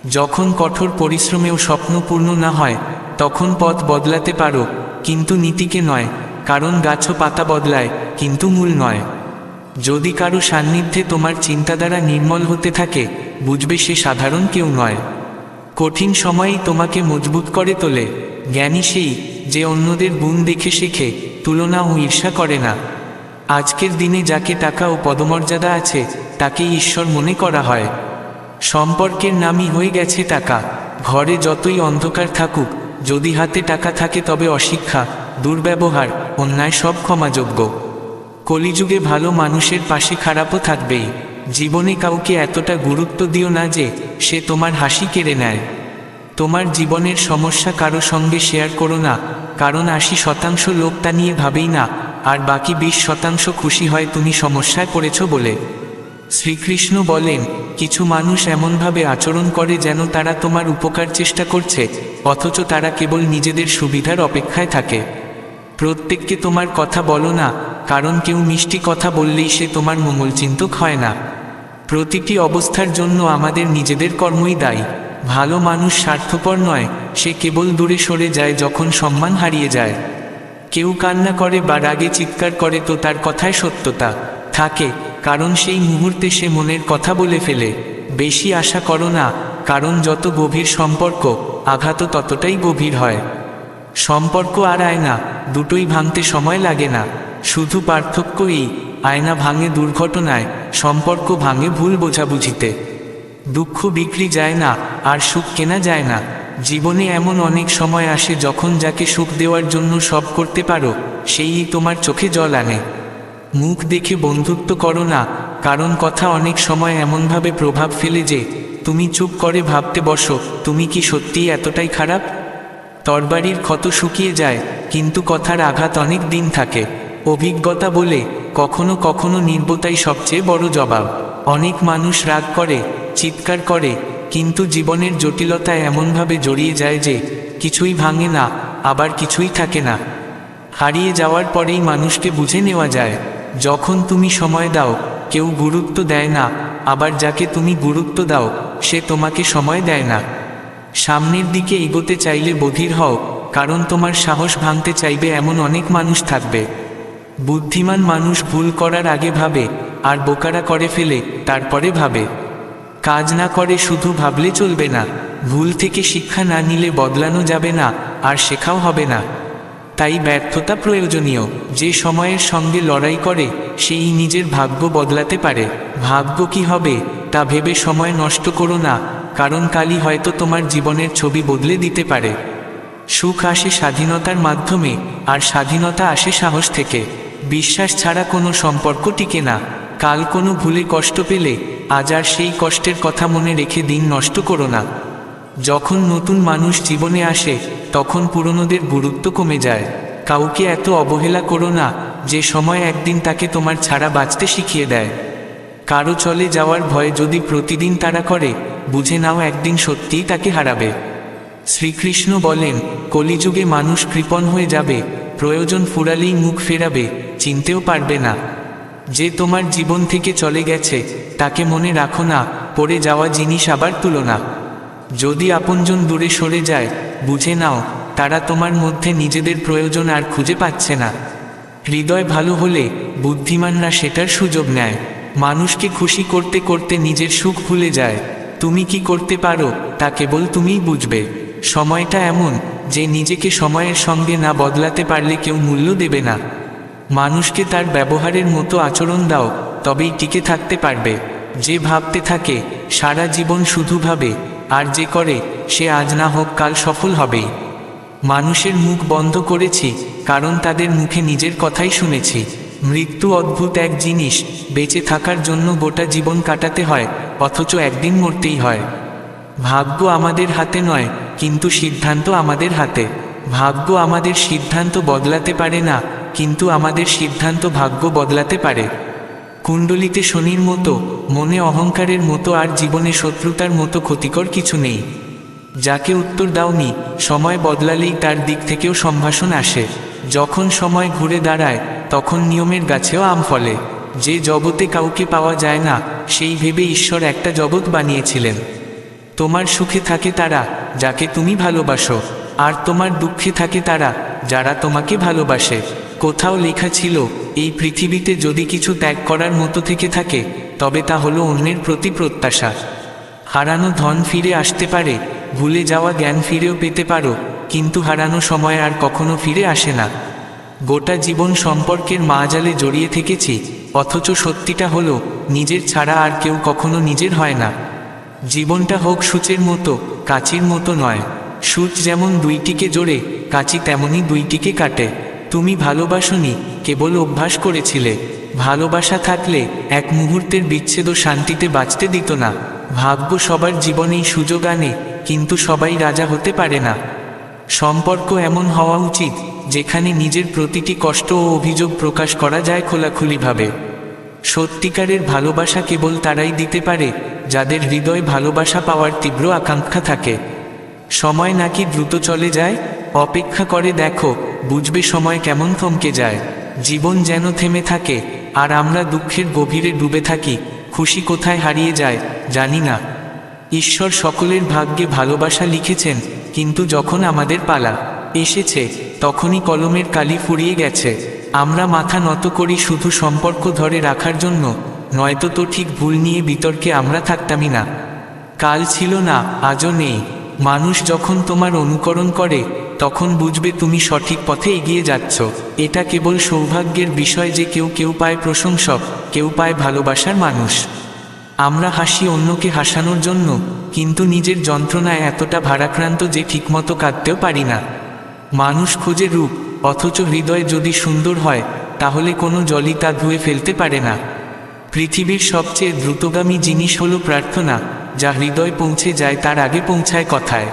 যখন কঠোর পরিশ্রমেও স্বপ্ন পূর্ণ না হয়, তখন পথ বদলাতে পারো, কিন্তু নীতিকে নয়, কারণ গাছও পাতা বদলায়, কিন্তু মূল নয়। যদি কারো সান্নিধ্যে তোমার চিন্তাধারা নির্মল হতে থাকে, বুঝবে সে সাধারণ কেউ নয়। কঠিন সময়ই তোমাকে মজবুত করে তোলে। জ্ঞানী সেই, যে অন্যদের গুণ দেখে শেখে, তুলনা ও ঈর্ষা করে না। আজকের দিনে যাকে টাকা ও পদমর্যাদা আছে, তাকেই ঈশ্বর মনে করা হয়। সম্পর্কের নামই হয়ে গেছে টাকা। ঘরে যতই অন্ধকার থাকুক, যদি হাতে টাকা থাকে তবে অশিক্ষা, দুর্ব্যবহার, অন্যায় সব ক্ষমাযোগ্য। কলিযুগে ভালো মানুষের পাশে খারাপও থাকবেই। জীবনে কাউকে এতটা গুরুত্ব দিও না যে সে তোমার হাসি কেড়ে নেয়। তোমার জীবনের সমস্যা কারো সঙ্গে শেয়ার করো না, কারণ 80% লোক তা নিয়ে ভাবেই না, আর বাকি 20% খুশি হয় তুমি সমস্যায় পড়েছ বলে। শ্রীকৃষ্ণ বলেন, কিছু মানুষ এমনভাবে আচরণ করে যেন তারা তোমার উপকার চেষ্টা করছে, অথচ তারা কেবল নিজেদের সুবিধার অপেক্ষায় থাকে। প্রত্যেককে তোমার কথা বলো না, কারণ কেউ মিষ্টি কথা বললেই সে তোমার মঙ্গলচিন্তক হয় না। প্রতিটি অবস্থার জন্য আমাদের নিজেদের কর্মই দায়ী। ভালো মানুষ স্বার্থপর নয়, সে কেবল দূরে সরে যায় যখন সম্মান হারিয়ে যায়। কেউ কান্না করে বা রাগে চিৎকার করে তো তার কথায় সত্যতা থাকে, কারণ সেই মুহূর্তে সে মনের কথা বলে ফেলে। বেশি আশা করো না, কারণ যত গভীর সম্পর্ক, আঘাতও ততটাই গভীর হয়। সম্পর্ক আর আয়না দুটোই ভাঙতে সময় লাগে না, শুধু পার্থক্য এই, আয়না ভাঙে দুর্ঘটনায়, সম্পর্ক ভাঙে ভুল বোঝাবুঝিতে। দুঃখ বিক্রি যায় না, আর সুখ কেনা যায় না। জীবনে এমন অনেক সময় আসে যখন যাকে সুখ দেওয়ার জন্য সব করতে পারো, সেই তোমার চোখে জল আনে। মুখ দেখে বন্ধুত্ব করো না, কারণ কথা অনেক সময় এমনভাবে প্রভাব ফেলে যে তুমি চুপ করে ভাবতে বসো, তুমি কি সত্যিই এতটাই খারাপ? তরবারির ক্ষত শুকিয়ে যায়, কিন্তু কথার আঘাত অনেক দিন থাকে। অভিজ্ঞতা বলে, কখনো কখনো নীরবতাই সবচেয়ে বড় জবাব। অনেক মানুষ রাগ করে, চিৎকার করে, কিন্তু জীবনের জটিলতায় এমনভাবে জড়িয়ে যায় যে কিছুই ভাঙে না, আবার কিছুই থাকে না। হারিয়ে যাওয়ার পরেই মানুষকে বুঝে নেওয়া যায়। যখন তুমি সময় দাও, কেউ গুরুত্ব দেয় না, আবার যাকে তুমি গুরুত্ব দাও, সে তোমাকে সময় দেয় না। সামনের দিকে এগোতে চাইলে বধির হও, কারণ তোমার সাহস ভাঙতে চাইবে এমন অনেক মানুষ থাকবে। বুদ্ধিমান মানুষ ভুল করার আগে ভাবে, আর বোকারা করে ফেলে তারপরে ভাবে। কাজ না করে শুধু ভাবলে চলবে না, ভুল থেকে শিক্ষা না নিলে বদলানো যাবে না, আর শেখাও হবে না। তাই ব্যর্থতা প্রয়োজনীয়। যে সময়ের সঙ্গে লড়াই করে, সেই নিজের ভাগ্য বদলাতে পারে। ভাগ্য কি হবে তা ভেবে সময় নষ্ট করো না, কারণ কালই হয়তো তোমার জীবনের ছবি বদলে দিতে পারে। সুখ আসে স্বাধীনতার মাধ্যমে, আর স্বাধীনতা আসে সাহস থেকে। বিশ্বাস ছাড়া কোনো সম্পর্ক টিকে না। কাল কোনো ভুলে কষ্ট পেলে আজ আর সেই কষ্টের কথা মনে রেখে দিন নষ্ট করো না। যখন নতুন মানুষ জীবনে আসে, তখন পুরনোদের গুরুত্ব কমে যায়। কাউকে এত অবহেলা করো না যে সময় একদিন তাকে তোমার ছাড়া বাঁচতে শিখিয়ে দেয়। কারো চলে যাওয়ার ভয় যদি প্রতিদিন তারা করে, বুঝে নাও একদিন সত্যিই তাকে হারাবে। শ্রীকৃষ্ণ বলেন, কলিযুগে মানুষ কৃপণ হয়ে যাবে, প্রয়োজন ফুরালেই মুখ ফেরাবে, চিনতেও পারবে না। যে তোমার জীবন থেকে চলে গেছে, তাকে মনে রাখো না, পড়ে যাওয়া জিনিস আবার তুলো না। যদি আপনজন দূরে সরে যায়, বুঝে নাও তারা তোমার মধ্যে নিজেদের প্রয়োজন আর খুঁজে পাচ্ছে না। হৃদয় ভালো হলে বুদ্ধিমানরা সেটার সুযোগ নেয়। মানুষকে খুশি করতে করতে নিজের সুখ ভুলে যায়। তুমি কি করতে পারো তা কেবল তুমিই বুঝবে। সময়টা এমন যে নিজেকে সময়ের সঙ্গে না বদলাতে পারলে কেউ মূল্য দেবে না। মানুষকে তার ব্যবহারের মতো আচরণ দাও, তবেই টিকে থাকতে পারবে। যে ভাবতে থাকে সারা জীবন শুধু ভাবে, আর যে করে সে আজ না হোক কাল সফল হবেই। মানুষের মুখ বন্ধ করেছি, কারণ তাদের মুখে নিজের কথাই শুনেছি। মৃত্যু অদ্ভুত এক জিনিস, বেঁচে থাকার জন্য গোটা জীবন কাটাতে হয়, অথচ একদিন মরতেই হয়। ভাগ্য আমাদের হাতে নয়, কিন্তু সিদ্ধান্ত আমাদের হাতে। ভাগ্য আমাদের সিদ্ধান্ত বদলাতে পারে না, কিন্তু আমাদের সিদ্ধান্ত ভাগ্য বদলাতে পারে। কুণ্ডলিতে শনির মতো, মনে অহংকারের মতো, আর জীবনে শত্রুতার মতো ক্ষতিকর কিছু নেই। যাকে উত্তর দাওনি, সময় বদলালেই তার দিক থেকেও সম্ভাষণ আসে। যখন সময় ঘুরে দাঁড়ায়, তখন নিয়মের গাছেও আম ফলে। যে জগতে কাউকে পাওয়া যায় না, সেই ভেবে ঈশ্বর একটা জগৎ বানিয়েছিলেন। তোমার সুখে থাকে তারা যাকে তুমি ভালোবাসো, আর তোমার দুঃখে থাকে তারা যারা তোমাকে ভালোবাসে। কোথাও লেখা ছিল, এই পৃথিবীতে যদি কিছু ত্যাগ করার মতো থেকে থাকে, তবে তা হলো অন্যের প্রতি প্রত্যাশা। হারানো ধন ফিরে আসতে পারে, ভুলে যাওয়া জ্ঞান ফিরেও পেতে পারো, কিন্তু হারানো সময় আর কখনো ফিরে আসে না। গোটা জীবন সম্পর্কের মায়াজালে জড়িয়ে থেকেছি, অথচ সত্যিটা হলো নিজের ছাড়া আর কেউ কখনো নিজের হয় না। জীবনটা হোক সূচের মতো, কাঁচির মতো নয়। সূচ যেমন দুইটিকে জোড়ে, কাঁচি তেমনি দুইটিকে কাটে। তুমি ভালোবাসোনি, কেবল অভ্যাস করেছিলে। ভালোবাসা থাকলে এক মুহূর্তের বিচ্ছেদও শান্তিতে বাঁচতে দিত না। ভাগ্য সবার জীবনেই সুযোগ আনে, কিন্তু সবাই রাজা হতে পারে না। সম্পর্ক এমন হওয়া উচিত যেখানে নিজের প্রতিটি কষ্ট ও অভিযোগ প্রকাশ করা যায় খোলাখুলিভাবে। সত্যিকারের ভালোবাসা কেবল তারাই দিতে পারে যাদের হৃদয়ে ভালোবাসা পাওয়ার তীব্র আকাঙ্ক্ষা থাকে। সময় নাকি দ্রুত চলে যায়? অপেক্ষা করে দেখো, বুঝবে সময় কেমন থমকে যায়। জীবন যেন থেমে থাকে, আর আমরা দুঃখের গভীরে ডুবে থাকি। খুশি কোথায় হারিয়ে যায় জানি না। ঈশ্বর সকলের ভাগ্যে ভালোবাসা লিখেছেন, কিন্তু যখন আমাদের পালা এসেছে তখনই কলমের কালি ফুরিয়ে গেছে। আমরা মাথা নত করি শুধু সম্পর্ক ধরে রাখার জন্য, নয়তো তো ঠিক ভুল নিয়ে বিতর্কে আমরা থাকতামই না। কাল ছিল না, আজও নেই। মানুষ যখন তোমার অনুকরণ করে তখন বুঝবে তুমি সঠিক পথে এগিয়ে যাচ্ছ। এটা কেবল সৌভাগ্যের বিষয় যে কেউ কেউ পায় প্রশংসক, কেউ পায় ভালোবাসার মানুষ। আমরা হাসি অন্যকে হাসানোর জন্য, কিন্তু নিজের যন্ত্রণায় এতটা ভারাক্রান্ত যে ঠিকমতো কাঁদতেও পারি না। মানুষ খোঁজে রূপ, অথচ হৃদয় যদি সুন্দর হয় তাহলে কোনো জলই তা ধুয়ে ফেলতে পারে না। পৃথিবীর সবচেয়ে দ্রুতগামী জিনিস হলো প্রার্থনা, যা হৃদয় পৌঁছে যায় তার আগে পৌঁছায় কথায়।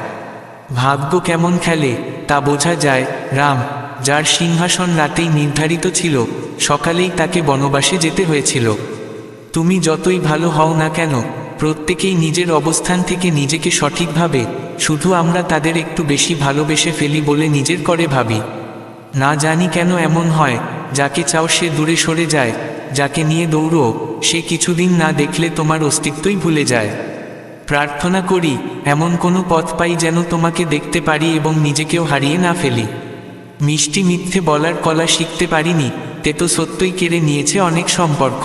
ভাগ্য কেমন খেলে তা বোঝা যায়। রাম, যার সিংহাসন রাতেই নির্ধারিত ছিল, সকালেই তাকে বনবাসে যেতে হয়েছিল। তুমি যতই ভালো হও না কেন, প্রত্যেকেই নিজের অবস্থান থেকে নিজেকে সঠিকভাবে, শুধু আমরা তাদের একটু বেশি ভালোবেসে ফেলি বলে নিজের করে ভাবি। না জানি কেন এমন হয়, যাকে চাও সে দূরে সরে যায়, যাকে নিয়ে দৌড়ো সে কিছুদিন না দেখলে তোমার অস্তিত্বই ভুলে যায়। প্রার্থনা করি এমন কোনো পথ পাই যেন তোমাকে দেখতে পারি এবং নিজেকেও হারিয়ে না ফেলি। মিষ্টি মিথ্যে বলার কলা শিখতে পারিনি, তে তো সত্যই কেড়ে নিয়েছে অনেক সম্পর্ক।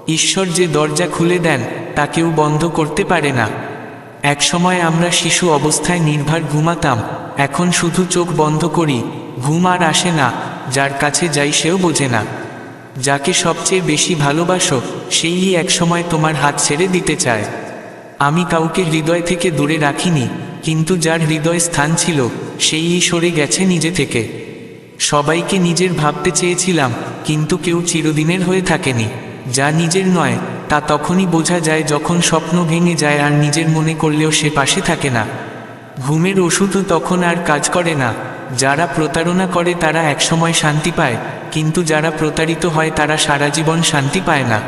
ঈশ্বর যে দরজা খুলে দেন তা কেউ বন্ধ করতে পারে না। একসময় আমরা শিশু অবস্থায় নির্ভর ঘুমাতাম, এখন শুধু চোখ বন্ধ করি, ঘুম আর আসে না। যার কাছে যাই সেও বোঝে না। যাকে সবচেয়ে বেশি ভালোবাসো সেই একসময় তোমার হাত ছেড়ে দিতে চায়। আমি কাউকে হৃদয় থেকে দূরে রাখিনি, কিন্তু যার হৃদয় স্থান ছিল সেই সরে গেছে নিজে থেকে। সবাইকে নিজের ভাবতে চেয়েছিলাম, কিন্তু কেউ চিরদিনের হয়ে থাকেনি। যা নিজের নয় তা তখনই বোঝা যায় যখন স্বপ্ন ভেঙে যায় আর নিজের মনে করলেও সে পাশে থাকে না। ঘুমের ওষুধও তখন আর কাজ করে না। যারা প্রতারণা করে তারা একসময় শান্তি পায়, কিন্তু যারা প্রতারিত হয় তারা সারা জীবন শান্তি পায় না।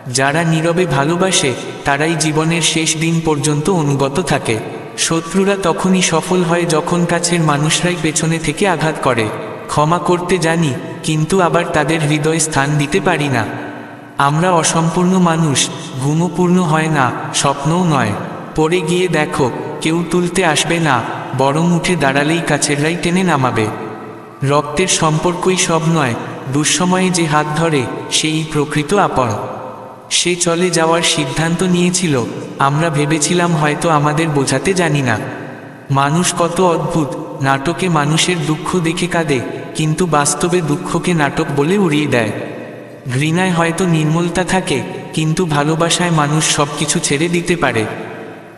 যারা নীরবে ভালোবাসে তারাই জীবনের শেষ দিন পর্যন্ত অনুগত থাকে। শত্রুরা তখনই সফল হয় যখন কাছের মানুষরাই পেছনে থেকে আঘাত করে। ক্ষমা করতে জানি, কিন্তু আবার তাদের হৃদয়ে স্থান দিতে পারি না। আমরা অসম্পূর্ণ মানুষ, ঘুমও পূর্ণ হয় না, স্বপ্নও নয়। পড়ে গিয়ে দেখো, কেউ তুলতে আসবে না, বরং উঠে দাঁড়ালেই কাছেররাই টেনে নামাবে। রক্তের সম্পর্কই সব নয়, দুঃসময়ে যে হাত ধরে সেই প্রকৃত আপন। সে চলে যাওয়ার সিদ্ধান্ত নিয়েছিল, আমরা ভেবেছিলাম হয়তো আমাদের বোঝাতে জানি না। মানুষ কত অদ্ভুত, নাটকে মানুষের দুঃখ দেখে কাঁদে, কিন্তু বাস্তবে দুঃখকে নাটক বলে উড়িয়ে দেয়। ঘৃণায় হয়তো নির্মলতা থাকে, কিন্তু ভালোবাসায় মানুষ সবকিছু ছেড়ে দিতে পারে।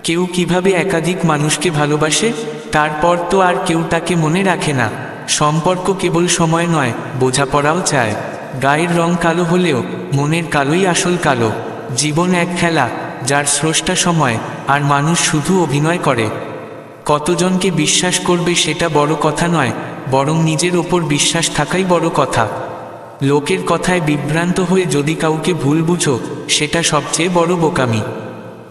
কেউ কিভাবে একাধিক মানুষকে ভালোবাসে, তারপর তো আর কেউ তাকে মনে রাখে না। সম্পর্ক কেবল সময় নয়, বোঝাপড়াও চায়। গায়ের রং কালো হলেও মনের কালোই আসল কালো। জীবন এক খেলা, যার স্রষ্টা সময়, আর মানুষ শুধু অভিনয় করে। কতজনকে বিশ্বাস করবে সেটা বড় কথা নয়, বরং নিজের ওপর বিশ্বাস থাকাই বড় কথা। লোকের কথায় বিভ্রান্ত হয়ে যদি কাউকে ভুল বুঝো, সেটা সবচেয়ে বড় বোকামি।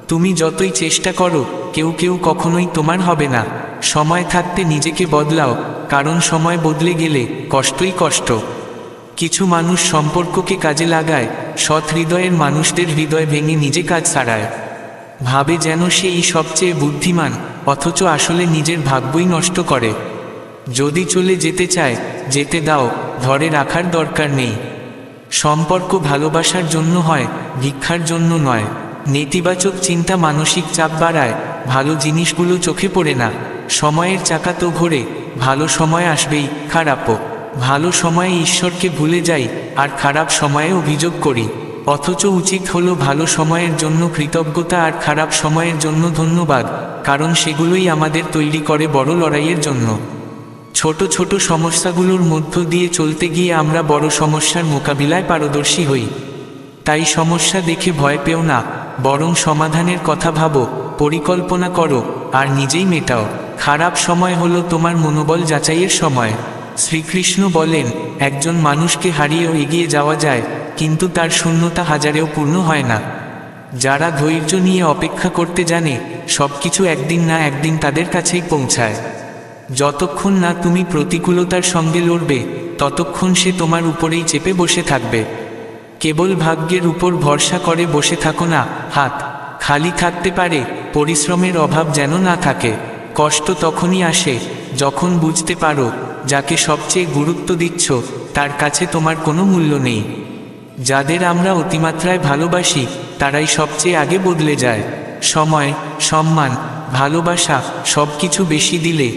তুমি যতই চেষ্টা করো, কেউ কেউ কখনোই তোমার হবে না। সময় থাকতে নিজেকে বদলাও, কারণ সময় বদলে গেলে কষ্টই কষ্ট। কিছু মানুষ সম্পর্ককে কাজে লাগায়, সৎ হৃদয়ের মানুষদের হৃদয় ভেঙে নিজে কাজ ছাড়ায়। ভাবে যেন সেই সবচেয়ে বুদ্ধিমান, অথচ আসলে নিজের ভাগ্যই নষ্ট করে। যদি চলে যেতে চায়, যেতে দাও, ধরে রাখার দরকার নেই। সম্পর্ক ভালোবাসার জন্য হয়, ভিক্ষার জন্য নয়। নেতিবাচক চিন্তা মানসিক চাপ বাড়ায়, ভালো জিনিসগুলো চোখে পড়ে না। সময়ের চাকা তো ঘোরে, ভালো সময় আসবেই, খারাপও। ভালো সময়ে ঈশ্বরকে ভুলে যাই, আর খারাপ সময়ে অভিযোগ করি। অথচ উচিত হলো ভালো সময়ের জন্য কৃতজ্ঞতা আর খারাপ সময়ের জন্য ধন্যবাদ, কারণ সেগুলোই আমাদের তৈরি করে বড় লড়াইয়ের জন্য। ছোট ছোট সমস্যাগুলোর মধ্য দিয়ে চলতে গিয়ে আমরা বড় সমস্যার মোকাবিলায় পারদর্শী হই। তাই সমস্যা দেখে ভয় পেও না, বরং সমাধানের কথা ভাবো। পরিকল্পনা করো, আর নিজেই মেটাও। খারাপ সময় হলো তোমার মনোবল যাচাইয়ের সময়। শ্রীকৃষ্ণ বলেন, একজন মানুষকে হারিয়েও এগিয়ে যাওয়া যায়, কিন্তু তার শূন্যতা হাজারেও পূর্ণ হয় না। যারা ধৈর্য নিয়ে অপেক্ষা করতে জানে, সবকিছু একদিন না একদিন তাদের কাছেই পৌঁছায়। যতক্ষণ না তুমি প্রতিকূলতার সঙ্গে লড়বে, ততক্ষণ সে তোমার উপরেই চেপে বসে থাকবে। কেবল ভাগ্যের উপর ভরসা করে বসে থাকো না। হাত খালি থাকতে পারে, পরিশ্রমের অভাব যেন না থাকে। কষ্ট তখনই আসে যখন বুঝতে পারো, যাকে সবচেয়ে গুরুত্ব দিচ্ছ তার কাছে তোমার কোনো মূল্য নেই। যাদের আমরা অতিমাত্রায় ভালোবাসি, তারাই সবচেয়ে আগে বদলে যায়। সময়, সম্মান, ভালোবাসা সবকিছু বেশি দিলে